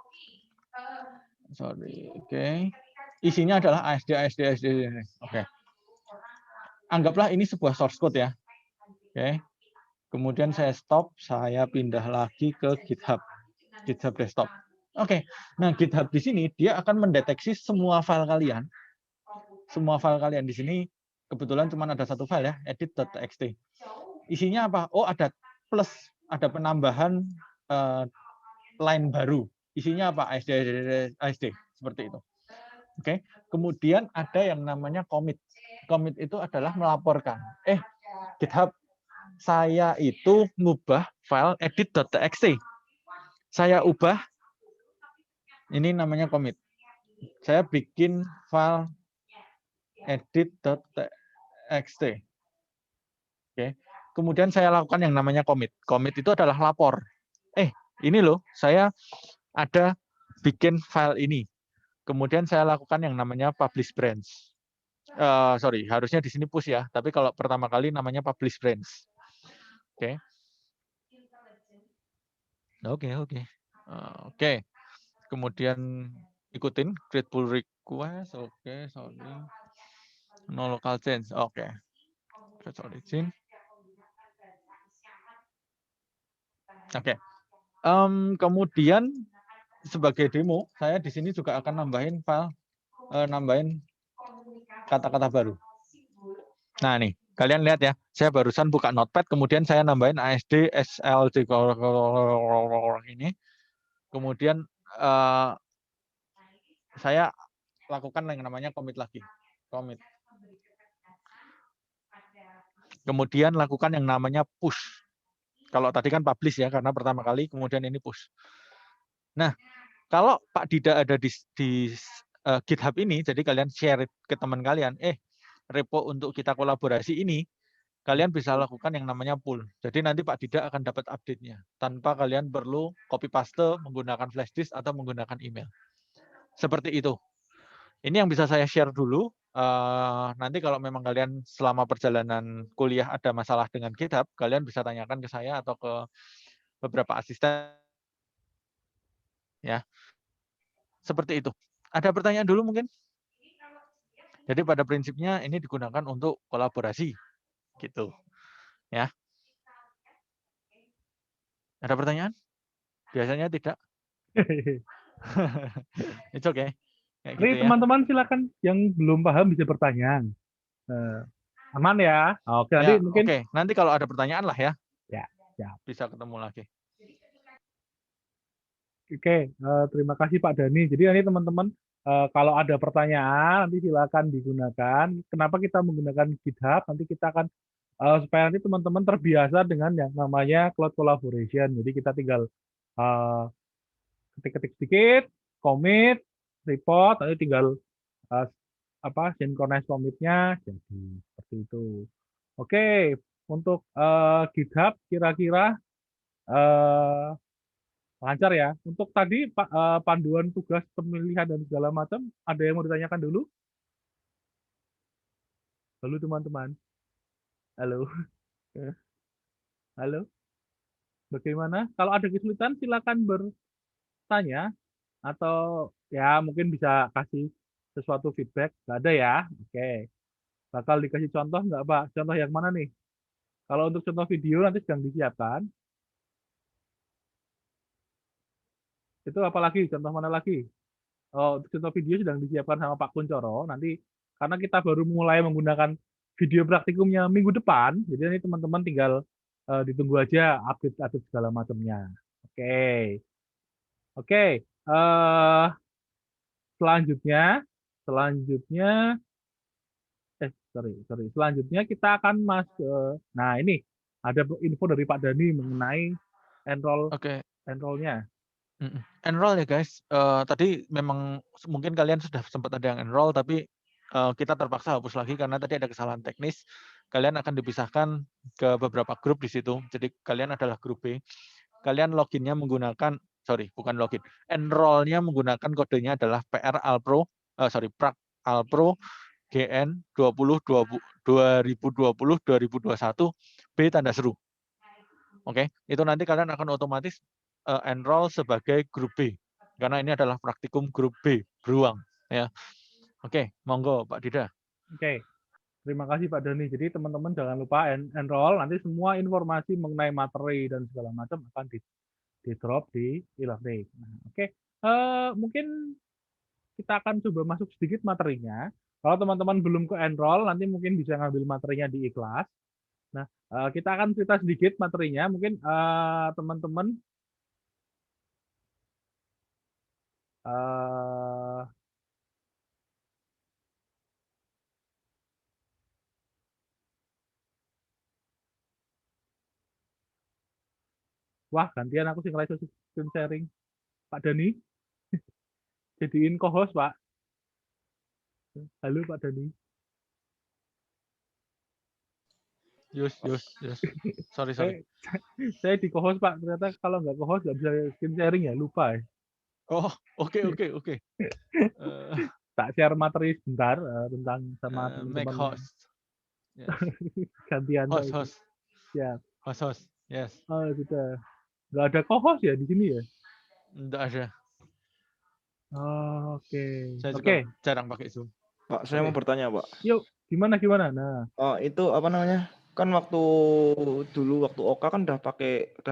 Sorry, oke. Isinya adalah ASD. Oke. Anggaplah ini sebuah source code ya. Oke. Kemudian saya stop, saya pindah lagi ke GitHub desktop. Oke. Nah, GitHub di sini dia akan mendeteksi semua file kalian. Semua file kalian di sini kebetulan cuma ada satu file ya, edit.txt. Isinya apa? Oh, ada plus, ada penambahan line baru. Isinya apa? ASD seperti itu. Oke. Kemudian ada yang namanya commit. Commit itu adalah melaporkan. GitHub, saya itu ngubah file edit.txt. Saya ubah, ini namanya commit. Saya bikin file edit.txt. Oke. Kemudian saya lakukan yang namanya commit. Commit itu adalah lapor. Ini loh, saya ada bikin file ini. Kemudian saya lakukan yang namanya publish branch. Sorry, harusnya di sini push ya. Tapi kalau pertama kali namanya publish branch. Oke. Oke. Kemudian ikutin create pull request. Oke, sorry. No local change. Oke. Virtual origin. Oke. Kemudian sebagai demo, saya di sini juga akan nambahin file, nambahin kata-kata baru. Nah nih, kalian lihat ya, saya barusan buka Notepad, kemudian saya nambahin ASD SLD ini, kemudian saya lakukan yang namanya commit lagi, commit. Kemudian lakukan yang namanya push. Kalau tadi kan publish ya, karena pertama kali, kemudian ini push. Nah, kalau Pak Dida ada di GitHub ini, jadi kalian share ke teman kalian, repo untuk kita kolaborasi ini, kalian bisa lakukan yang namanya pull. Jadi nanti Pak Dida akan dapat update-nya, tanpa kalian perlu copy paste menggunakan flash disk atau menggunakan email. Seperti itu. Ini yang bisa saya share dulu. Nanti kalau memang kalian selama perjalanan kuliah ada masalah dengan GitHub, kalian bisa tanyakan ke saya atau ke beberapa asisten. Ya, seperti itu. Ada pertanyaan dulu mungkin? Jadi pada prinsipnya ini digunakan untuk kolaborasi, gitu. Ya. Ada pertanyaan? Biasanya tidak. It's okay. Kayak Jadi gitu ya. teman-teman silakan yang belum paham bisa bertanya. Aman ya? Oke, nanti Ya, mungkin. oke. Nanti kalau ada pertanyaan lah ya. Ya, ya. Bisa ketemu lagi. Oke, terima kasih Pak Dhani. Jadi nanti teman-teman kalau ada pertanyaan nanti silakan digunakan. Kenapa kita menggunakan GitHub? Nanti kita akan supaya nanti teman-teman terbiasa dengan yang namanya cloud collaboration. Jadi kita tinggal ketik-ketik sedikit, commit, report, nanti tinggal synchronize commit-nya. Jadi seperti itu. Oke, untuk GitHub kira-kira lancar ya. Untuk tadi panduan tugas pemilihan dan segala macam, ada yang mau ditanyakan dulu? Halo teman-teman. Halo. Halo. Bagaimana? Kalau ada kesulitan silakan bertanya atau ya mungkin bisa kasih sesuatu feedback. Nggak ada ya? Oke. Bakal dikasih contoh nggak Pak? Contoh yang mana nih? Kalau untuk contoh video nanti sedang disiapkan. Itu apa lagi? Contoh mana lagi? Oh, untuk contoh video sedang disiapkan sama Pak Kuncoro. Nanti karena kita baru mulai menggunakan video praktikumnya minggu depan, jadi nanti teman-teman tinggal ditunggu aja update-update segala macamnya. Oke. Oke. Selanjutnya, selanjutnya, sorry. Selanjutnya kita akan masuk. Nah, ini ada info dari Pak Dhani mengenai enroll-nya. Enroll ya guys. Tadi memang mungkin kalian sudah sempat ada yang enroll, tapi kita terpaksa hapus lagi karena tadi ada kesalahan teknis. Kalian akan dipisahkan ke beberapa grup di situ. Jadi kalian adalah grup B. Kalian loginnya menggunakan, bukan login. Enrollnya menggunakan kodenya adalah PR Alpro, Prac Alpro GN 2020-2021 B tanda seru. Oke, itu nanti kalian akan otomatis enroll sebagai grup B. Karena ini adalah praktikum grup B, beruang. Ya. Oke, monggo Pak Dida. Oke, terima kasih Pak Doni. Jadi teman-teman jangan lupa enroll, nanti semua informasi mengenai materi dan segala macam akan di-drop di e-learning. Nah, oke, mungkin kita akan coba masuk sedikit materinya. Kalau teman-teman belum ke enroll, nanti mungkin bisa ngambil materinya di iKlas. Nah, kita akan cerita sedikit materinya. Mungkin teman-teman wah, gantian aku sih ngelai screen sharing. Pak Dani, jadiin co-host, Pak. Halo, Pak Dani. Yus. Sorry. Saya di co-host, Pak. Ternyata kalau nggak co-host nggak bisa screen sharing ya, lupa ya. Oh, oke. Tak share materi sebentar tentang sama Make teman-teman. host. Yes. Gantian, Pak. Host. Ya. Host. Yes. Oh, sudah. Nggak ada co-host ya di sini ya? Enggak ada. Oh, oke. Saya Oke. juga jarang pakai Zoom. Pak, saya mau bertanya, Pak. Yuk, gimana? Nah, Itu apa namanya? Kan waktu dulu waktu OK kan udah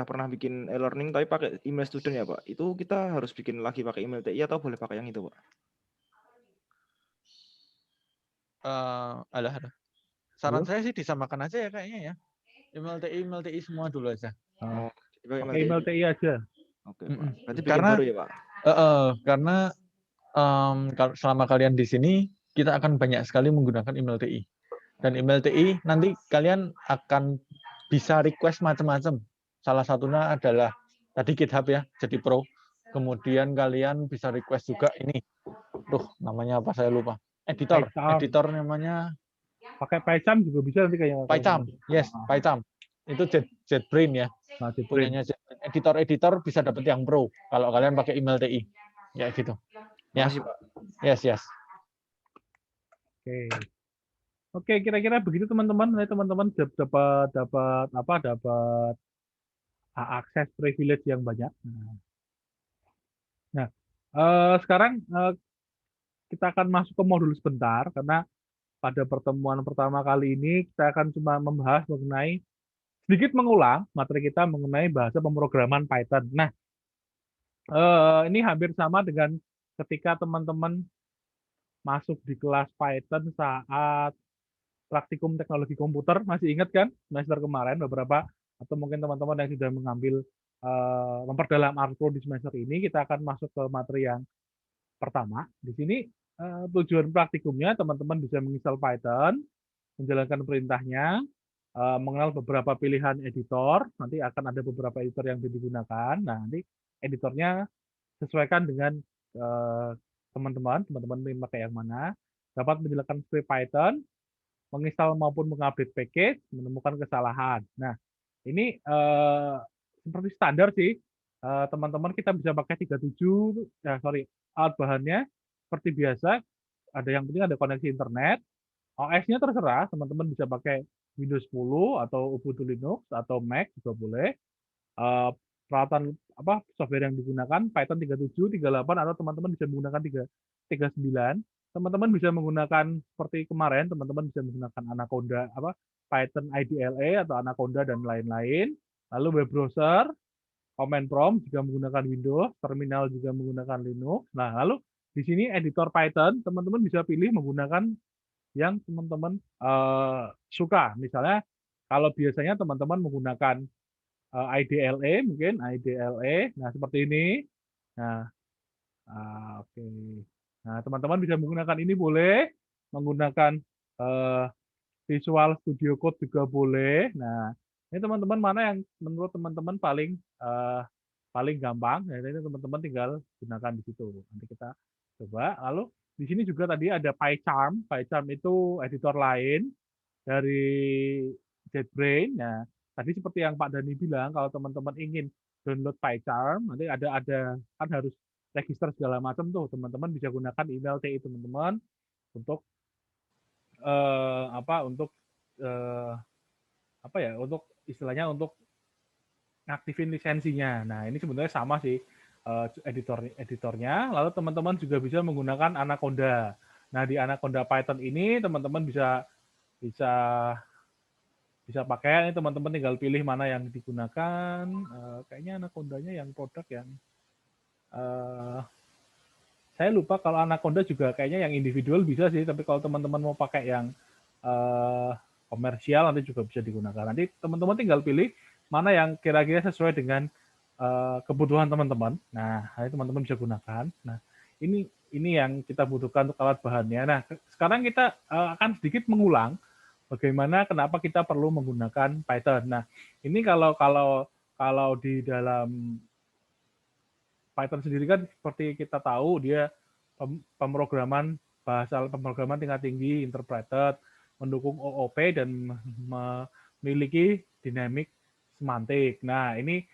pernah bikin e-learning tapi pakai email student ya, Pak. Itu kita harus bikin lagi pakai email TI atau boleh pakai yang itu, Pak? Ada. Saran saya sih disamakan aja ya kayaknya ya. Email TI semua dulu aja. Pakai email TI aja. Oke, Pak. Berarti bikin baru ya, Pak? Karena kalau selama kalian di sini kita akan banyak sekali menggunakan email TI. Dan email TI nanti kalian akan bisa request macam-macam. Salah satunya adalah tadi GitHub ya, jadi pro. Kemudian kalian bisa request juga ini. Namanya apa saya lupa. Editor namanya. Pakai PyCharm juga bisa nanti kayaknya. PyCharm, yes, PyCharm. Itu JetBrains ya. Nah, punyanya editor bisa dapat yang pro kalau kalian pakai email TI. Ya gitu. Ya. Makasih, Pak. Yes. Oke, kira-kira begitu teman-teman. Teman-teman dapat akses privilege yang banyak. Nah, sekarang kita akan masuk ke modul sebentar karena pada pertemuan pertama kali ini kita akan cuma membahas mengenai sedikit mengulang materi kita mengenai bahasa pemrograman Python. Nah, ini hampir sama dengan ketika teman-teman masuk di kelas Python saat praktikum teknologi komputer, masih ingat kan semester kemarin beberapa, atau mungkin teman-teman yang sudah mengambil memperdalam ARPRO di semester ini, kita akan masuk ke materi yang pertama. Di sini tujuan praktikumnya teman-teman bisa menginstal Python, menjalankan perintahnya, mengenal beberapa pilihan editor, nanti akan ada beberapa editor yang digunakan. Nah, nanti editornya sesuaikan dengan teman-teman ingin pakai yang mana, dapat menjalankan script Python, menginstal maupun mengupdate package, menemukan kesalahan. Nah, ini seperti standar sih, teman-teman kita bisa pakai 37, alat bahannya seperti biasa, ada yang penting ada koneksi internet, OS-nya terserah, teman-teman bisa pakai Windows 10 atau Ubuntu Linux atau Mac juga boleh. Peralatan software yang digunakan Python 37, 38 atau teman-teman bisa menggunakan 39. Teman-teman bisa menggunakan seperti kemarin, teman-teman bisa menggunakan Anaconda Python IDLE atau Anaconda dan lain-lain. Lalu web browser, command prompt juga menggunakan Windows, terminal juga menggunakan Linux. Nah, lalu di sini editor Python, teman-teman bisa pilih menggunakan yang teman-teman suka. Misalnya kalau biasanya teman-teman menggunakan IDLE, mungkin IDLE, nah seperti ini. Nah, oke. Nah, teman-teman bisa menggunakan ini boleh, menggunakan Visual Studio Code juga boleh. Nah, ini teman-teman mana yang menurut teman-teman paling gampang? Nah, ini teman-teman tinggal gunakan di situ. Nanti kita coba. Lalu di sini juga tadi ada PyCharm. PyCharm itu editor lain dari JetBrains. Nah, tadi seperti yang Pak Dani bilang, kalau teman-teman ingin download PyCharm, nanti ada kan harus register segala macam tuh. Teman-teman bisa gunakan email TI teman-teman untuk untuk istilahnya untuk aktifin lisensinya. Nah, ini sebenarnya sama sih editornya. Lalu teman-teman juga bisa menggunakan Anaconda. Nah, di Anaconda Python ini teman-teman bisa bisa bisa pakai. Ini teman-teman tinggal pilih mana yang digunakan. Kayaknya Anaconda-nya yang produk yang saya lupa kalau Anaconda juga kayaknya yang individual bisa sih. Tapi kalau teman-teman mau pakai yang komersial nanti juga bisa digunakan. Nanti teman-teman tinggal pilih mana yang kira-kira sesuai dengan kebutuhan teman-teman. Nah, ini teman-teman bisa gunakan. Nah, ini yang kita butuhkan untuk alat bahannya. Nah, sekarang kita akan sedikit mengulang bagaimana kenapa kita perlu menggunakan Python. Nah, ini kalau di dalam Python sendiri kan seperti kita tahu dia pemrograman bahasa pemrograman tingkat tinggi, interpreted, mendukung OOP dan memiliki dynamic semantik. Nah, ini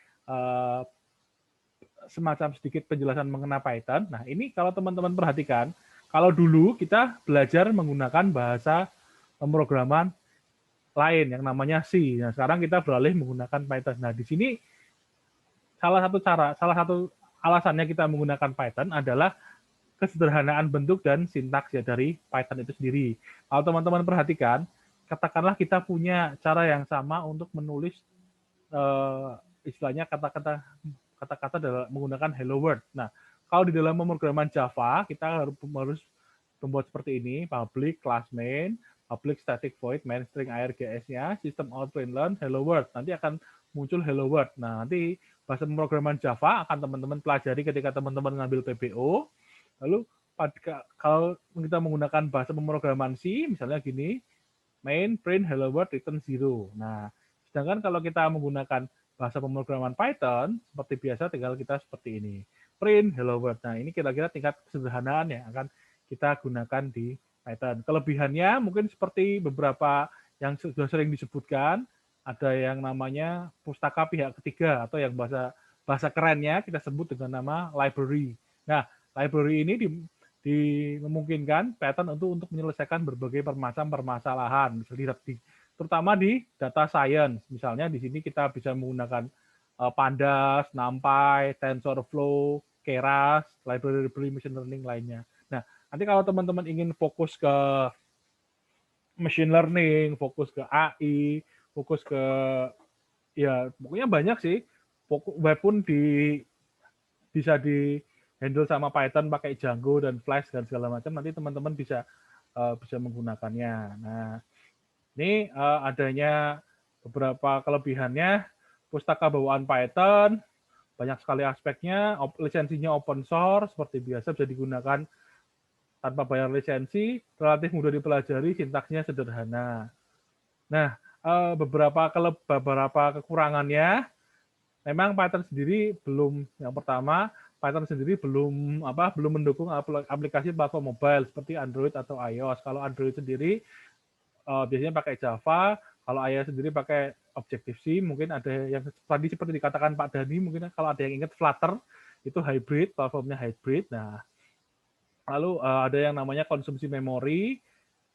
semacam sedikit penjelasan mengenai Python. Nah, ini kalau teman-teman perhatikan, kalau dulu kita belajar menggunakan bahasa pemrograman lain yang namanya C. Nah, sekarang kita beralih menggunakan Python. Nah, di sini salah satu alasannya kita menggunakan Python adalah kesederhanaan bentuk dan sintaks ya dari Python itu sendiri. Kalau teman-teman perhatikan, katakanlah kita punya cara yang sama untuk menulis istilahnya kata-kata dalam menggunakan hello world. Nah, kalau di dalam pemrograman Java kita harus membuat seperti ini: public class main, public static void main string args-nya, system out println hello world. Nanti akan muncul hello world. Nah, nanti bahasa pemrograman Java akan teman-teman pelajari ketika teman-teman ngambil PBO. Lalu kalau kita menggunakan bahasa pemrograman C, misalnya gini, main print hello world return 0. Nah, sedangkan kalau kita menggunakan bahasa pemrograman Python, seperti biasa tinggal kita seperti ini. Print hello world. Nah, ini kira-kira tingkat kesederhanaan yang akan kita gunakan di Python. Kelebihannya mungkin seperti beberapa yang sudah sering disebutkan, ada yang namanya pustaka pihak ketiga atau yang bahasa kerennya kita sebut dengan nama library. Nah, library ini memungkinkan Python untuk menyelesaikan berbagai permasalahan, terutama di data science. Misalnya di sini kita bisa menggunakan Pandas, NumPy, TensorFlow, Keras, library machine learning lainnya. Nah, nanti kalau teman-teman ingin fokus ke machine learning, fokus ke AI, fokus ke ya pokoknya banyak sih. Web pun bisa di handle sama Python pakai Django dan Flash dan segala macam. Nanti teman-teman bisa menggunakannya. Nah, ini adanya beberapa kelebihannya. Pustaka bawaan Python banyak sekali aspeknya. Lisensinya open source seperti biasa, bisa digunakan tanpa bayar lisensi. Relatif mudah dipelajari, sintaksnya sederhana. Nah, beberapa kekurangannya, memang Python sendiri belum, yang pertama, Python sendiri belum mendukung aplikasi platform mobile seperti Android atau iOS. Kalau Android sendiri biasanya pakai Java, kalau iOS sendiri pakai Objective-C. Mungkin ada yang tadi seperti dikatakan Pak Dhani, mungkin kalau ada yang ingat Flutter itu hybrid, platformnya hybrid. Nah, lalu ada yang namanya konsumsi memori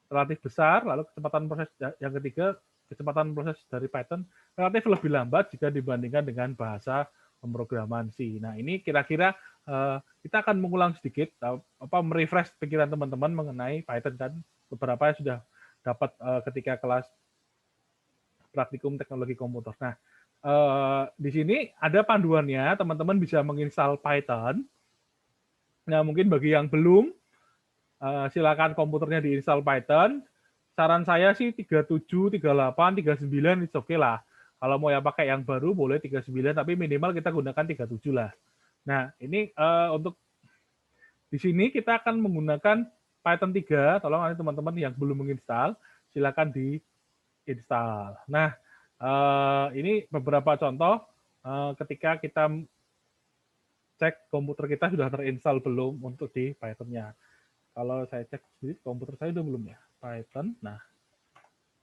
relatif besar. Lalu kecepatan proses yang ketiga, kecepatan proses dari Python relatif lebih lambat jika dibandingkan dengan bahasa pemrograman C. Nah, ini kira-kira kita akan mengulang sedikit, merefresh pikiran teman-teman mengenai Python, dan beberapa yang sudah dapat ketika kelas praktikum teknologi komputer. Nah, di sini ada panduannya, teman-teman bisa menginstal Python. Nah, mungkin bagi yang belum, silakan komputernya diinstal Python. Saran saya sih 37, 38, 39 itu oke lah. Kalau mau yang pakai yang baru boleh 39, tapi minimal kita gunakan 37 lah. Nah, ini untuk di sini kita akan menggunakan Python 3. Tolong nanti teman-teman yang belum menginstal, silakan diinstal. Nah, ini beberapa contoh ketika kita cek komputer kita sudah terinstall belum untuk di Python-nya. Kalau saya cek sendiri, komputer saya udah belum ya, Python. Nah,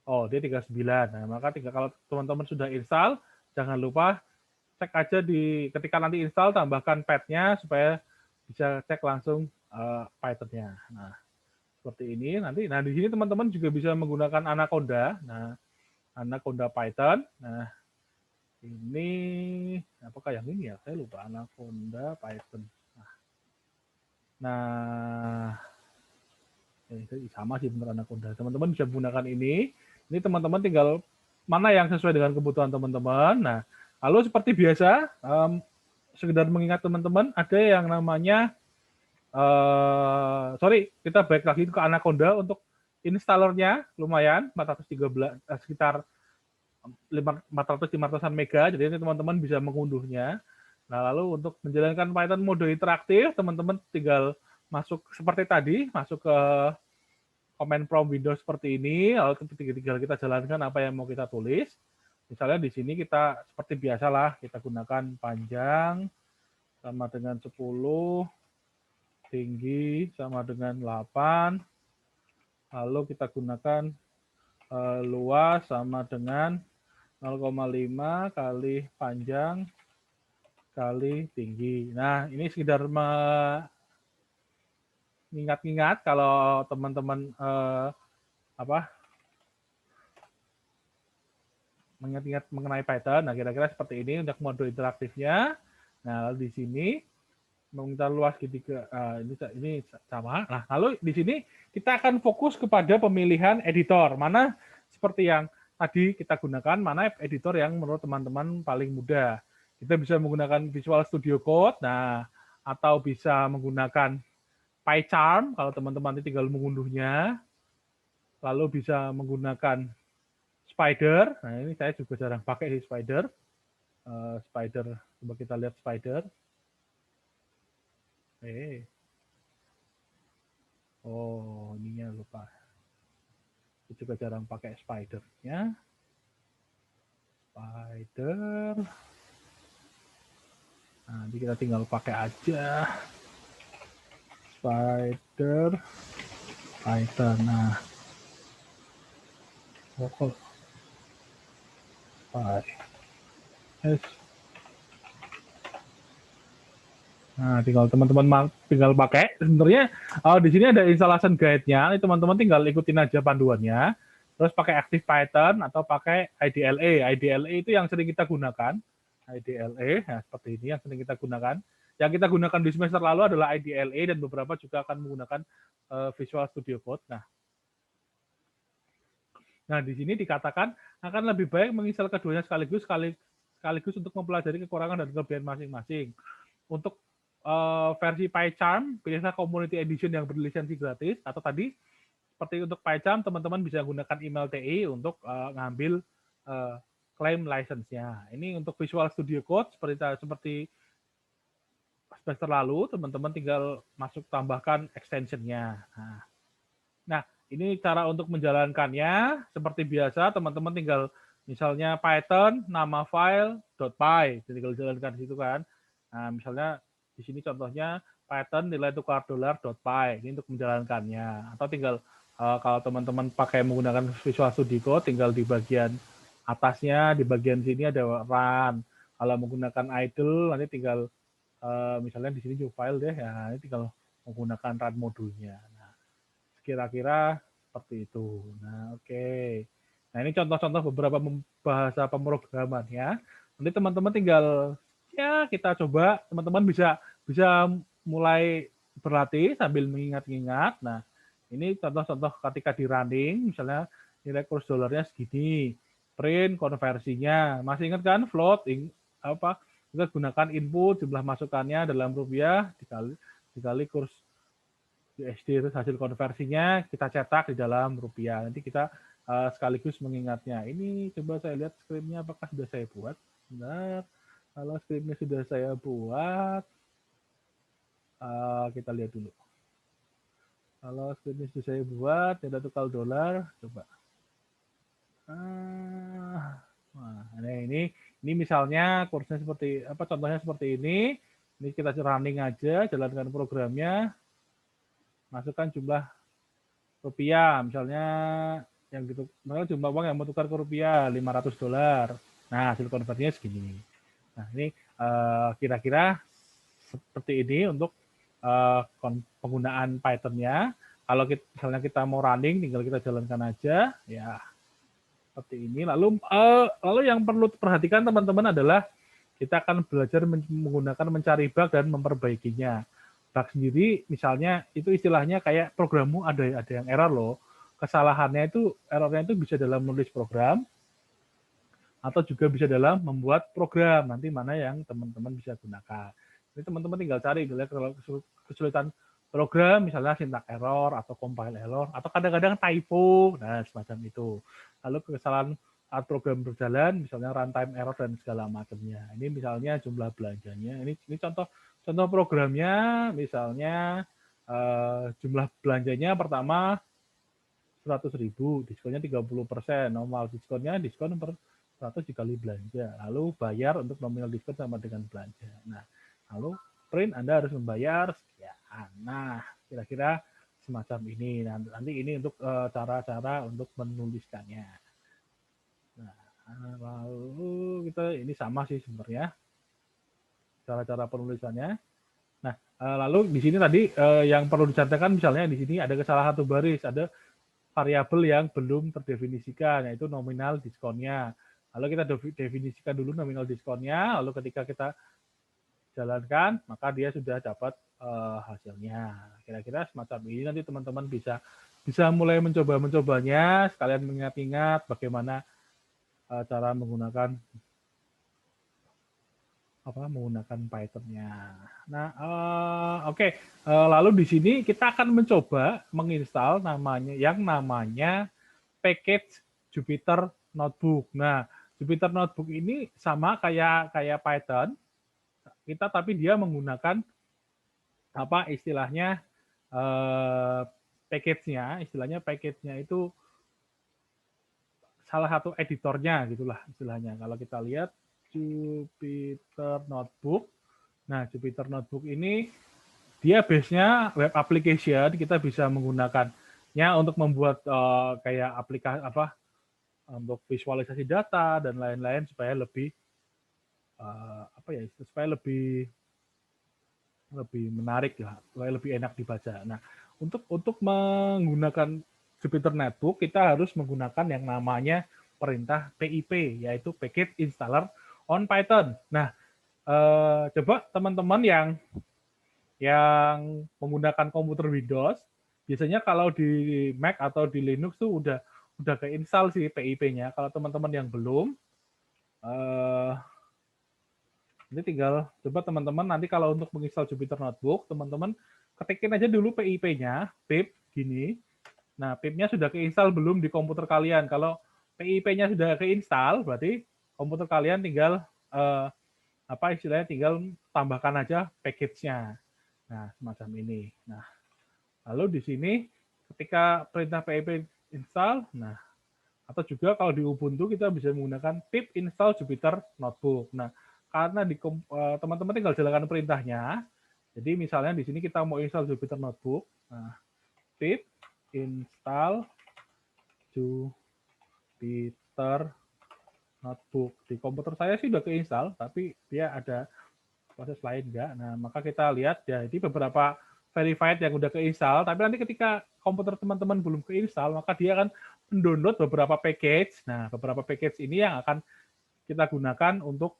oh dia 39. Nah, maka kalau teman-teman sudah install, jangan lupa cek aja ketika nanti install, tambahkan path-nya supaya bisa cek langsung Python-nya. Nah, seperti ini nanti. Nah, di sini teman-teman juga bisa menggunakan Anaconda. Nah, Anaconda Python. Nah, Ini apakah yang ini ya? Saya lupa. Anaconda Python. Nah, sama sih bener Anaconda. Teman-teman bisa menggunakan ini. Ini teman-teman tinggal mana yang sesuai dengan kebutuhan teman-teman. Nah, lalu seperti biasa, sekedar mengingat teman-teman, ada yang namanya, sorry, kita balik lagi ke Anaconda untuk installernya lumayan, 413, sekitar 400-500an mega, jadi teman-teman bisa mengunduhnya. Nah, lalu untuk menjalankan Python mode interaktif, teman-teman tinggal masuk seperti tadi, masuk ke command prompt Windows seperti ini, lalu tinggal kita jalankan apa yang mau kita tulis. Misalnya di sini kita seperti biasalah, kita gunakan panjang sama dengan 10, tinggi sama dengan 8, lalu kita gunakan luas sama dengan 0,5 kali panjang kali tinggi. Nah, ini sekedar mengingat-ingat kalau teman-teman mengingat-ingat mengenai Python. Nah, kira-kira seperti ini untuk mode interaktifnya. Nah, lalu di sini meminta luas segitiga, ini sama. Nah, lalu di sini kita akan fokus kepada pemilihan editor. Mana seperti yang tadi kita gunakan, mana editor yang menurut teman-teman paling mudah. Kita bisa menggunakan Visual Studio Code, nah, atau bisa menggunakan PyCharm kalau teman-teman tinggal mengunduhnya. Lalu bisa menggunakan Spider. Nah, ini saya juga jarang pakai di Spider. Spider, coba kita lihat Spider. Oh, ininya lupa. Saya juga jarang pakai Spider-nya. Spider. Nah, nanti kita tinggal pakai aja. Spider. Python. Nah. Vocal. Nah, tinggal teman-teman tinggal pakai. Sebenarnya di sini ada installation guide-nya. Teman-teman tinggal ikutin aja panduannya. Terus pakai Active Python atau pakai IDLE. IDLE itu yang sering kita gunakan. IDLE, nah seperti ini yang sering kita gunakan. Yang kita gunakan di semester lalu adalah IDLE dan beberapa juga akan menggunakan Visual Studio Code. Nah, di sini dikatakan akan lebih baik menginstal keduanya sekaligus untuk mempelajari kekurangan dan kelebihan masing-masing. Untuk versi PyCharm, biasa Community Edition yang berlisensi gratis, atau tadi seperti untuk PyCharm, teman-teman bisa gunakan email TI untuk ngambil claim license-nya. Ini untuk Visual Studio Code seperti semester lalu, teman-teman tinggal masuk tambahkan extension-nya. Nah, ini cara untuk menjalankannya. Seperti biasa, teman-teman tinggal misalnya Python, nama file, .py, tinggal jalankan di situ kan. Nah, misalnya di sini contohnya Python nilai tukar $.py, ini untuk menjalankannya. Atau tinggal kalau teman-teman pakai menggunakan Visual Studio Code, tinggal di bagian atasnya, di bagian sini ada run. Kalau menggunakan idle, nanti tinggal misalnya di sini new file deh, ya ini tinggal menggunakan run modulnya. Nah, kira-kira seperti itu. Nah, oke. Nah, ini contoh-contoh beberapa bahasa pemrograman ya. Nanti teman-teman tinggal ya kita coba, teman-teman bisa mulai berlatih sambil mengingat-ingat. Nah, ini contoh-contoh ketika di running, misalnya nilai kurs dolarnya segini, print konversinya, masih ingat kan float kita gunakan input jumlah masukannya dalam rupiah dikali kurs USD, terus hasil konversinya kita cetak di dalam rupiah. Nanti kita sekaligus mengingatnya. Ini coba saya lihat skripnya apakah sudah saya buat. Benar. Kalau skripnya sudah saya buat, kita lihat dulu. Kalau skripnya sudah saya buat, nilai tukar dolar, coba. Nah, ini misalnya kursnya seperti apa? Contohnya seperti ini. Ini kita running aja, jalankan programnya, masukkan jumlah rupiah, misalnya yang gitu, misalnya jumlah uang yang mau tukar ke rupiah $500. Nah, hasil konversinya segini. Nah, ini kira-kira seperti ini untuk penggunaan Python-nya. Kalau misalnya kita mau running, tinggal kita jalankan aja, ya seperti ini. Lalu yang perlu perhatikan teman-teman adalah kita akan belajar menggunakan mencari bug dan memperbaikinya. Bug sendiri misalnya itu istilahnya kayak programmu ada yang error loh. Kesalahannya itu errornya itu bisa dalam menulis program atau juga bisa dalam membuat program. Nanti mana yang teman-teman bisa gunakan. Jadi teman-teman tinggal cari kalau kesulitan program misalnya syntax error atau compile error atau kadang-kadang typo, nah semacam itu. Lalu kesalahan saat program berjalan misalnya runtime error dan segala macamnya. Ini misalnya jumlah belanjanya. Ini contoh programnya misalnya jumlah belanjanya pertama 100.000, diskonnya 30%, normal diskonnya diskon per 100 dikali belanja. Lalu bayar untuk nominal diskon sama dengan belanja. Nah, lalu print Anda harus membayar sekian. Nah, kira-kira semacam ini. Nanti ini untuk cara-cara untuk menuliskannya. Nah, lalu kita ini sama sih sebenarnya cara-cara penulisannya. Nah, lalu di sini tadi yang perlu dicatatkan misalnya di sini ada kesalahan satu baris, ada variabel yang belum terdefinisikan yaitu nominal diskonnya. Lalu kita definisikan dulu nominal diskonnya, lalu ketika kita jalankan, maka dia sudah dapat hasilnya. Kira-kira semacam ini nanti teman-teman bisa mulai mencobanya, sekalian mengingat-ingat bagaimana cara menggunakan Python-nya. Nah, oke. Lalu di sini kita akan mencoba menginstal namanya package Jupyter Notebook. Nah, Jupyter Notebook ini sama kayak Python, tapi dia menggunakan istilahnya package-nya itu salah satu editornya gitulah istilahnya. Kalau kita lihat Jupyter Notebook. Nah, Jupyter Notebook ini dia base-nya web application, kita bisa menggunakannya untuk membuat kayak aplikasi untuk visualisasi data dan lain-lain supaya lebih supaya lebih menarik lah, supaya lebih enak dibaca. Nah, untuk menggunakan Jupyter Notebook kita harus menggunakan yang namanya perintah PIP, yaitu Package Installer on Python. Nah, coba teman-teman yang menggunakan komputer Windows, biasanya kalau di Mac atau di Linux tuh udah keinstall sih PIP-nya. Kalau teman-teman yang belum, ini tinggal coba teman-teman nanti kalau untuk menginstal Jupyter Notebook, teman-teman ketikin aja dulu PIP-nya, pip gini. Nah, pip-nya sudah keinstall belum di komputer kalian? Kalau PIP-nya sudah keinstall, berarti komputer kalian tinggal tinggal tambahkan aja package-nya. Nah, semacam ini. Nah, lalu di sini ketika perintah pip install, nah atau juga kalau di Ubuntu kita bisa menggunakan pip install Jupyter Notebook. Nah, karena teman-teman tinggal jalankan perintahnya. Jadi misalnya di sini kita mau install Jupyter Notebook. Nah, pip install Jupyter Notebook. Di komputer saya sih udah keinstall, tapi dia ada proses lain enggak. Nah, maka kita lihat ya, ini beberapa verified yang udah keinstall, tapi nanti ketika komputer teman-teman belum keinstall, maka dia akan mendownload beberapa package. Nah, beberapa package ini yang akan kita gunakan untuk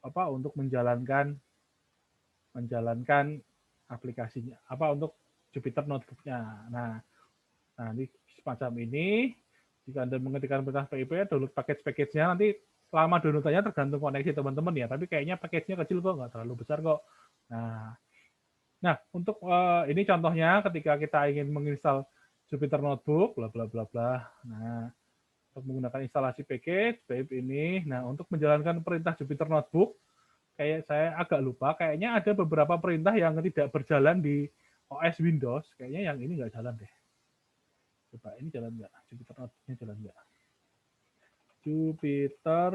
untuk menjalankan aplikasinya, untuk Jupyter Notebook-nya. Nah, ini semacam ini. Jika Anda mengetikkan perintah PIP, download package-nya, nanti selama downloadannya tergantung koneksi teman-teman ya, tapi kayaknya package-nya kecil kok, nggak terlalu besar kok. Nah untuk ini contohnya ketika kita ingin menginstal Jupyter Notebook, bla bla bla bla. Nah, untuk menggunakan instalasi package, pip ini. Nah, untuk menjalankan perintah Jupyter Notebook, kayak saya agak lupa, kayaknya ada beberapa perintah yang tidak berjalan di OS Windows. Kayaknya yang ini nggak jalan deh. Coba ini jalan nggak? Jupyter Notebook-nya jalan nggak? Jupyter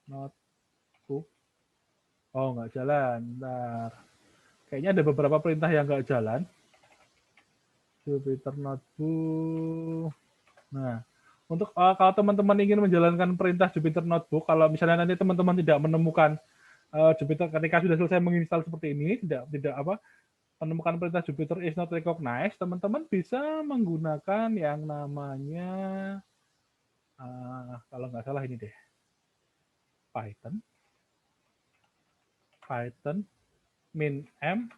Notebook. Oh, nggak jalan. Bentar. Kayaknya ada beberapa perintah yang nggak jalan. Jupyter Notebook. Nah, untuk kalau teman-teman ingin menjalankan perintah Jupyter Notebook, kalau misalnya nanti teman-teman tidak menemukan Jupyter ketika sudah selesai menginstal seperti ini, penemukan perintah Jupyter is not recognized, teman-teman bisa menggunakan yang namanya, kalau nggak salah ini deh, Python min-m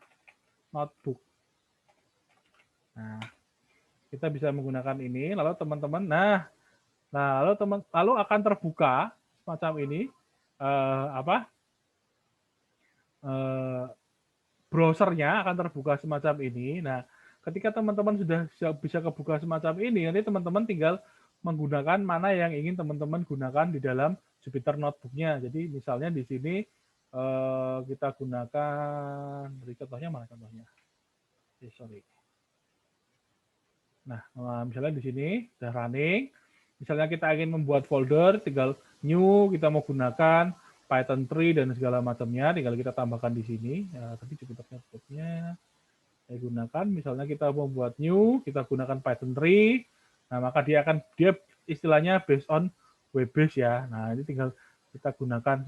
notebook. Nah, kita bisa menggunakan ini, lalu teman-teman, lalu akan terbuka semacam ini, browsernya akan terbuka semacam ini. Nah, ketika teman-teman sudah bisa kebuka semacam ini, nanti teman-teman tinggal menggunakan mana yang ingin teman-teman gunakan di dalam Jupyter Notebook-nya. Jadi misalnya di sini kita gunakan, dari contohnya mana contohnya? Sorry. Nah, misalnya di sini sudah running. Misalnya kita ingin membuat folder, tinggal new, kita mau gunakan Python 3 dan segala macamnya, tinggal kita tambahkan di sini. Tadi Jupyter Notebook-nya saya gunakan. Misalnya kita mau buat new, kita gunakan Python 3. Nah, maka dia istilahnya based on web base ya. Nah, ini tinggal kita gunakan.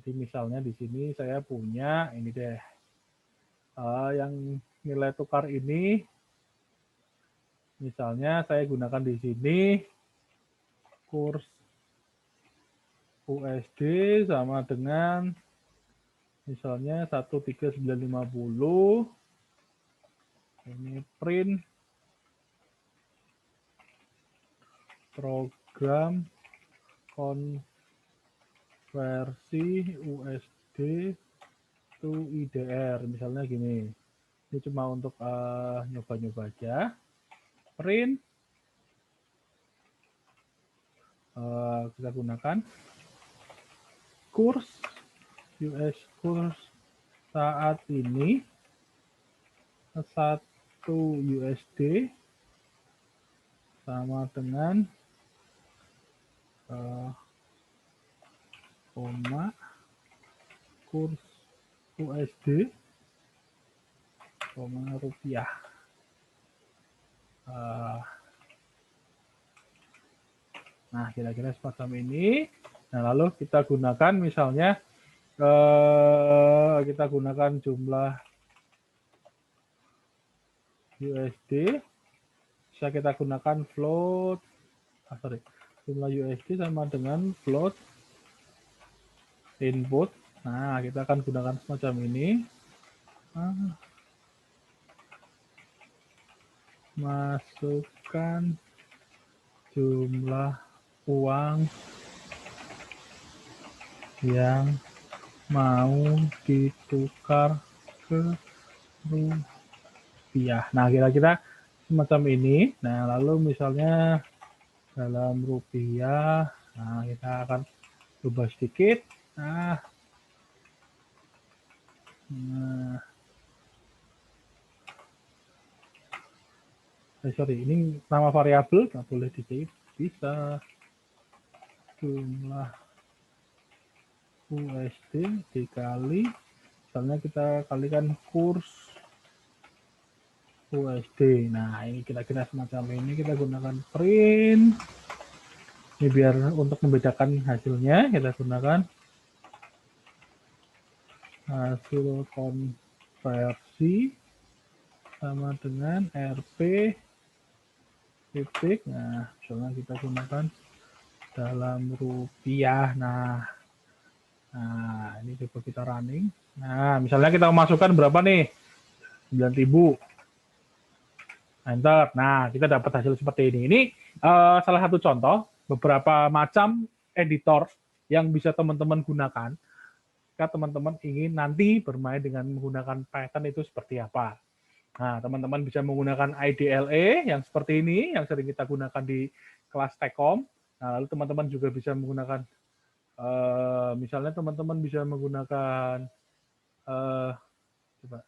Jadi misalnya di sini saya punya ini deh, yang nilai tukar ini. Misalnya saya gunakan di sini kurs USD sama dengan misalnya 13950. Ini print program konversi USD to IDR. Misalnya gini. Ini cuma untuk nyoba-nyoba aja. Print. Kita gunakan kurs US kurs saat ini 1 USD sama dengan kurs USD rupiah. Nah, kira-kira semacam ini. Nah, lalu kita gunakan misalnya kita gunakan jumlah USD. Bisa kita gunakan float. Jumlah USD sama dengan float input. Nah, kita akan gunakan semacam ini. Masukkan jumlah uang yang mau ditukar ke rupiah. Nah, kira-kira semacam ini. Nah, lalu misalnya dalam rupiah, nah kita akan ubah sedikit. Sorry, ini nama variabel nggak boleh di-save. Bisa jumlah USD dikali, misalnya kita kalikan kurs USD. Nah, ini kira-kira semacam ini, kita gunakan print. Ini biar untuk membedakan hasilnya, kita gunakan hasil konversi sama dengan RP titik. Nah, misalnya kita gunakan dalam rupiah. Nah, ini coba kita running. Nah, misalnya kita masukkan berapa nih? 9.000. Enter. Nah, kita dapat hasil seperti ini. Ini salah satu contoh beberapa macam editor yang bisa teman-teman gunakan jika teman-teman ingin nanti bermain dengan menggunakan Python itu seperti apa. Nah, teman-teman bisa menggunakan IDLE yang seperti ini, yang sering kita gunakan di kelas Tekom. Nah, lalu teman-teman juga bisa menggunakan, misalnya teman-teman bisa menggunakan, coba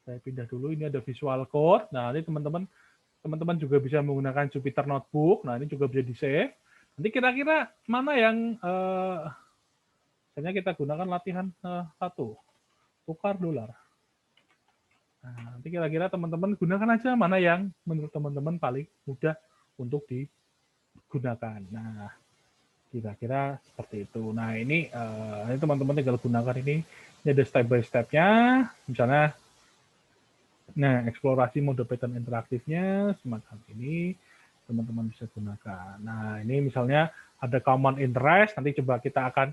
saya pindah dulu, ini ada Visual Code. Nah, ini teman-teman juga bisa menggunakan Jupyter Notebook. Nah, ini juga bisa di-save. Nanti kira-kira mana yang, misalnya kita gunakan latihan 1, tukar dolar. Nah, nanti kira-kira teman-teman gunakan aja mana yang menurut teman-teman paling mudah untuk digunakan. Nah, kira-kira seperti itu. Nah, ini teman-teman tinggal gunakan ini Ini ada step by step-nya, misalnya, nah, eksplorasi mode pattern interaktifnya semacam ini, teman-teman bisa gunakan. Nah, ini misalnya ada common interest, nanti coba kita akan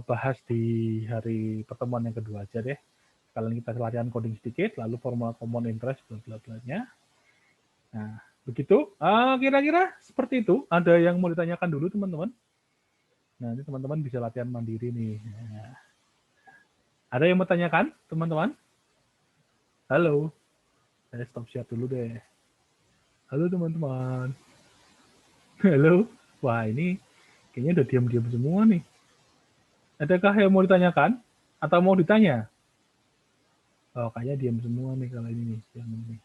bahas di hari pertemuan yang kedua aja deh. Sekalian kita latihan coding sedikit, lalu formula common interest, bla-bla-blanya. Nah, begitu. Kira-kira seperti itu. Ada yang mau ditanyakan dulu, teman-teman? Nah, ini teman-teman bisa latihan mandiri nih. Nah, ada yang mau tanyakan, teman-teman? Halo. Saya stop share dulu deh. Halo, teman-teman. Halo. Wah, ini kayaknya udah diam-diam semua nih. Adakah yang mau ditanyakan? Atau mau ditanya? Oh, kayaknya diam semua nih kalau ini nih. Yang ini.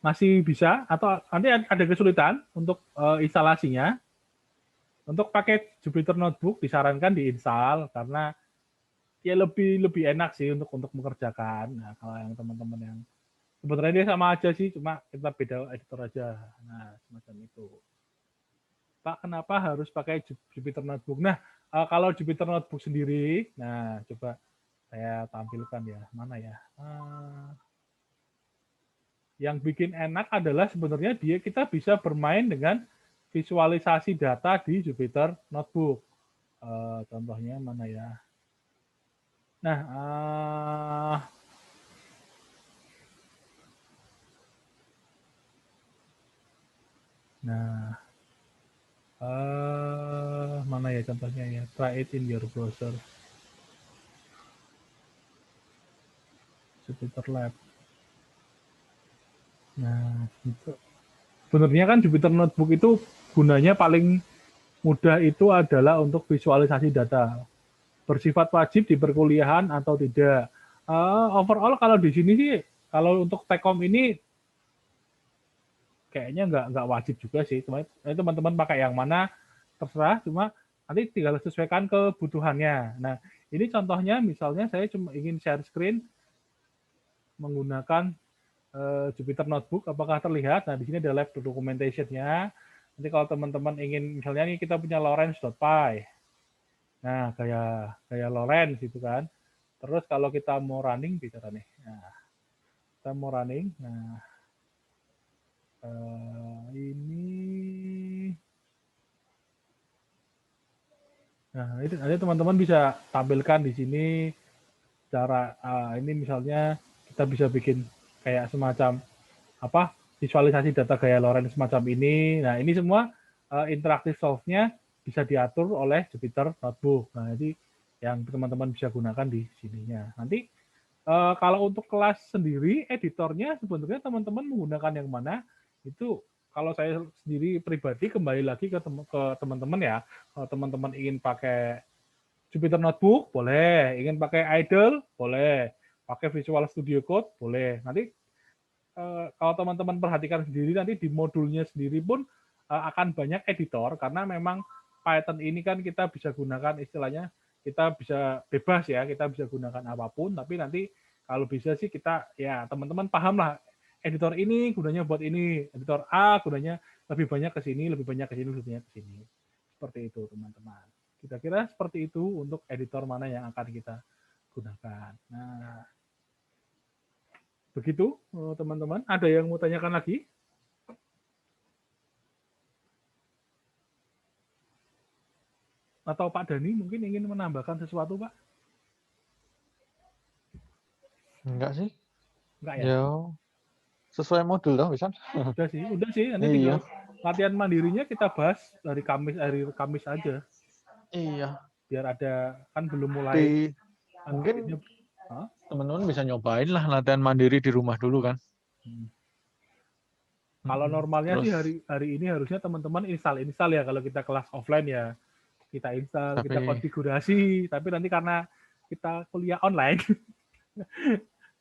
Masih bisa? Atau nanti ada kesulitan untuk instalasinya? Untuk pakai Jupyter Notebook disarankan diinstal karena ya lebih enak sih untuk mengerjakan. Nah, kalau yang teman-teman yang sebenarnya dia sama aja sih, cuma kita beda editor aja. Nah, semacam itu. Pak, kenapa harus pakai Jupyter Notebook? Nah, kalau Jupyter Notebook sendiri, nah coba saya tampilkan ya, mana ya? Yang bikin enak adalah sebenarnya kita bisa bermain dengan visualisasi data di Jupyter Notebook. Contohnya mana ya? Nah, mana ya contohnya ya? Try it in your browser. Jupyter Lab. Nah, gitu. Sebenarnya kan Jupyter Notebook itu gunanya paling mudah itu adalah untuk visualisasi data. Bersifat wajib di perkuliahan atau tidak. Overall kalau di sini sih, kalau untuk Tekom ini kayaknya nggak wajib juga sih. Cuma teman-teman pakai yang mana terserah. Cuma nanti tinggal sesuaikan kebutuhannya. Nah, ini contohnya misalnya saya cuma ingin share screen menggunakan Jupyter Notebook. Apakah terlihat? Nah, di sini ada lab documentation-nya. Nanti kalau teman-teman ingin, misalnya nih kita punya Lawrence.py. Nah, kayak Lawrence gitu kan. Terus kalau kita mau running, bicara nih. Nah, kita mau running. Nah, ini. Nah, itu nanti teman-teman bisa tampilkan di sini cara ini misalnya kita bisa bikin kayak semacam apa visualisasi data gaya Lorentz semacam ini. Nah, ini semua interaktif solve-nya bisa diatur oleh Jupyter Notebook. Nah, jadi yang teman-teman bisa gunakan di sininya. Nanti kalau untuk kelas sendiri, editornya sebenarnya teman-teman menggunakan yang mana, itu kalau saya sendiri pribadi kembali lagi ke teman-teman ya. Kalau teman-teman ingin pakai Jupyter Notebook, boleh. Ingin pakai Idle, boleh. Pakai Visual Studio Code, boleh. Nanti kalau teman-teman perhatikan sendiri, nanti di modulnya sendiri pun akan banyak editor, karena memang Python ini kan kita bisa gunakan istilahnya, kita bisa bebas ya, kita bisa gunakan apapun, tapi nanti kalau bisa sih kita, ya teman-teman paham lah, editor ini gunanya buat ini, editor A gunanya lebih banyak ke sini, lebih banyak ke sini, lebih banyak ke sini. Seperti itu teman-teman. Kira-kira seperti itu untuk editor mana yang akan kita gunakan. Nah, begitu teman-teman. Ada yang mau tanyakan lagi? Atau Pak Dani mungkin ingin menambahkan sesuatu, Pak? Enggak sih. Enggak ya? Ya, sesuai modul dong, bisa. Udah sih. Nanti tinggal latihan mandirinya kita bahas dari Kamis aja. Iya. Biar ada, kan belum mulai. Mungkin teman-teman bisa nyobain lah latihan mandiri di rumah dulu kan. Kalau normalnya Terus, sih hari ini harusnya teman-teman install ya, kalau kita kelas offline ya. Kita install, kita konfigurasi, tapi nanti karena kita kuliah online,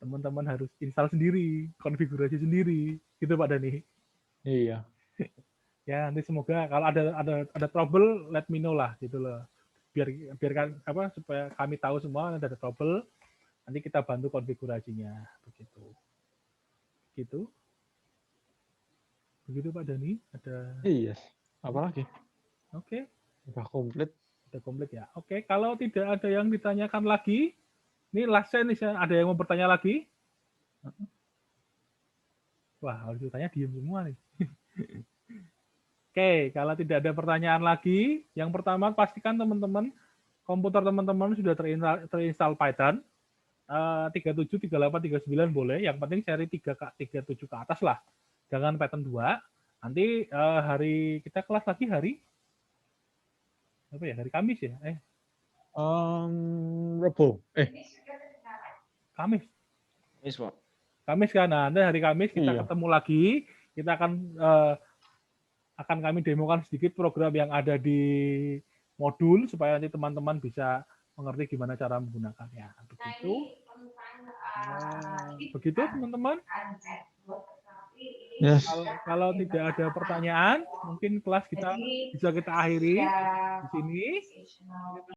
teman-teman harus install sendiri, konfigurasi sendiri, gitu Pak Dani. Iya. Ya nanti semoga kalau ada trouble, let me know lah, gitu loh. Biarkan apa supaya kami tahu semua ada trouble, nanti kita bantu konfigurasinya, begitu. Begitu Pak Dani, ada. Iya. Apalagi? Oke. Udah komplit. Sudah komplit ya. Oke, kalau tidak ada yang ditanyakan lagi, Ini last chance ya. Ada yang mau bertanya lagi? Wah, harus ditanya diem semua nih. Oke, kalau tidak ada pertanyaan lagi, yang pertama pastikan teman-teman komputer teman-teman sudah terinstall Python. 37, 38, 39 boleh. Yang penting seri 37 ke atas lah. Jangan Python 2. Nanti hari kita kelas lagi hari apa ya? Hari Kamis ya? Rebo. Kamis. Yes, Pak. Kamis kan. Nah, nanti hari Kamis kita Iya. ketemu lagi. Kita akan kami demokan sedikit program yang ada di modul supaya nanti teman-teman bisa mengerti gimana cara menggunakannya. Begitu. Begitu teman-teman. Yes. Kalau tidak ada pertanyaan, mungkin kelas kita bisa kita akhiri di sini.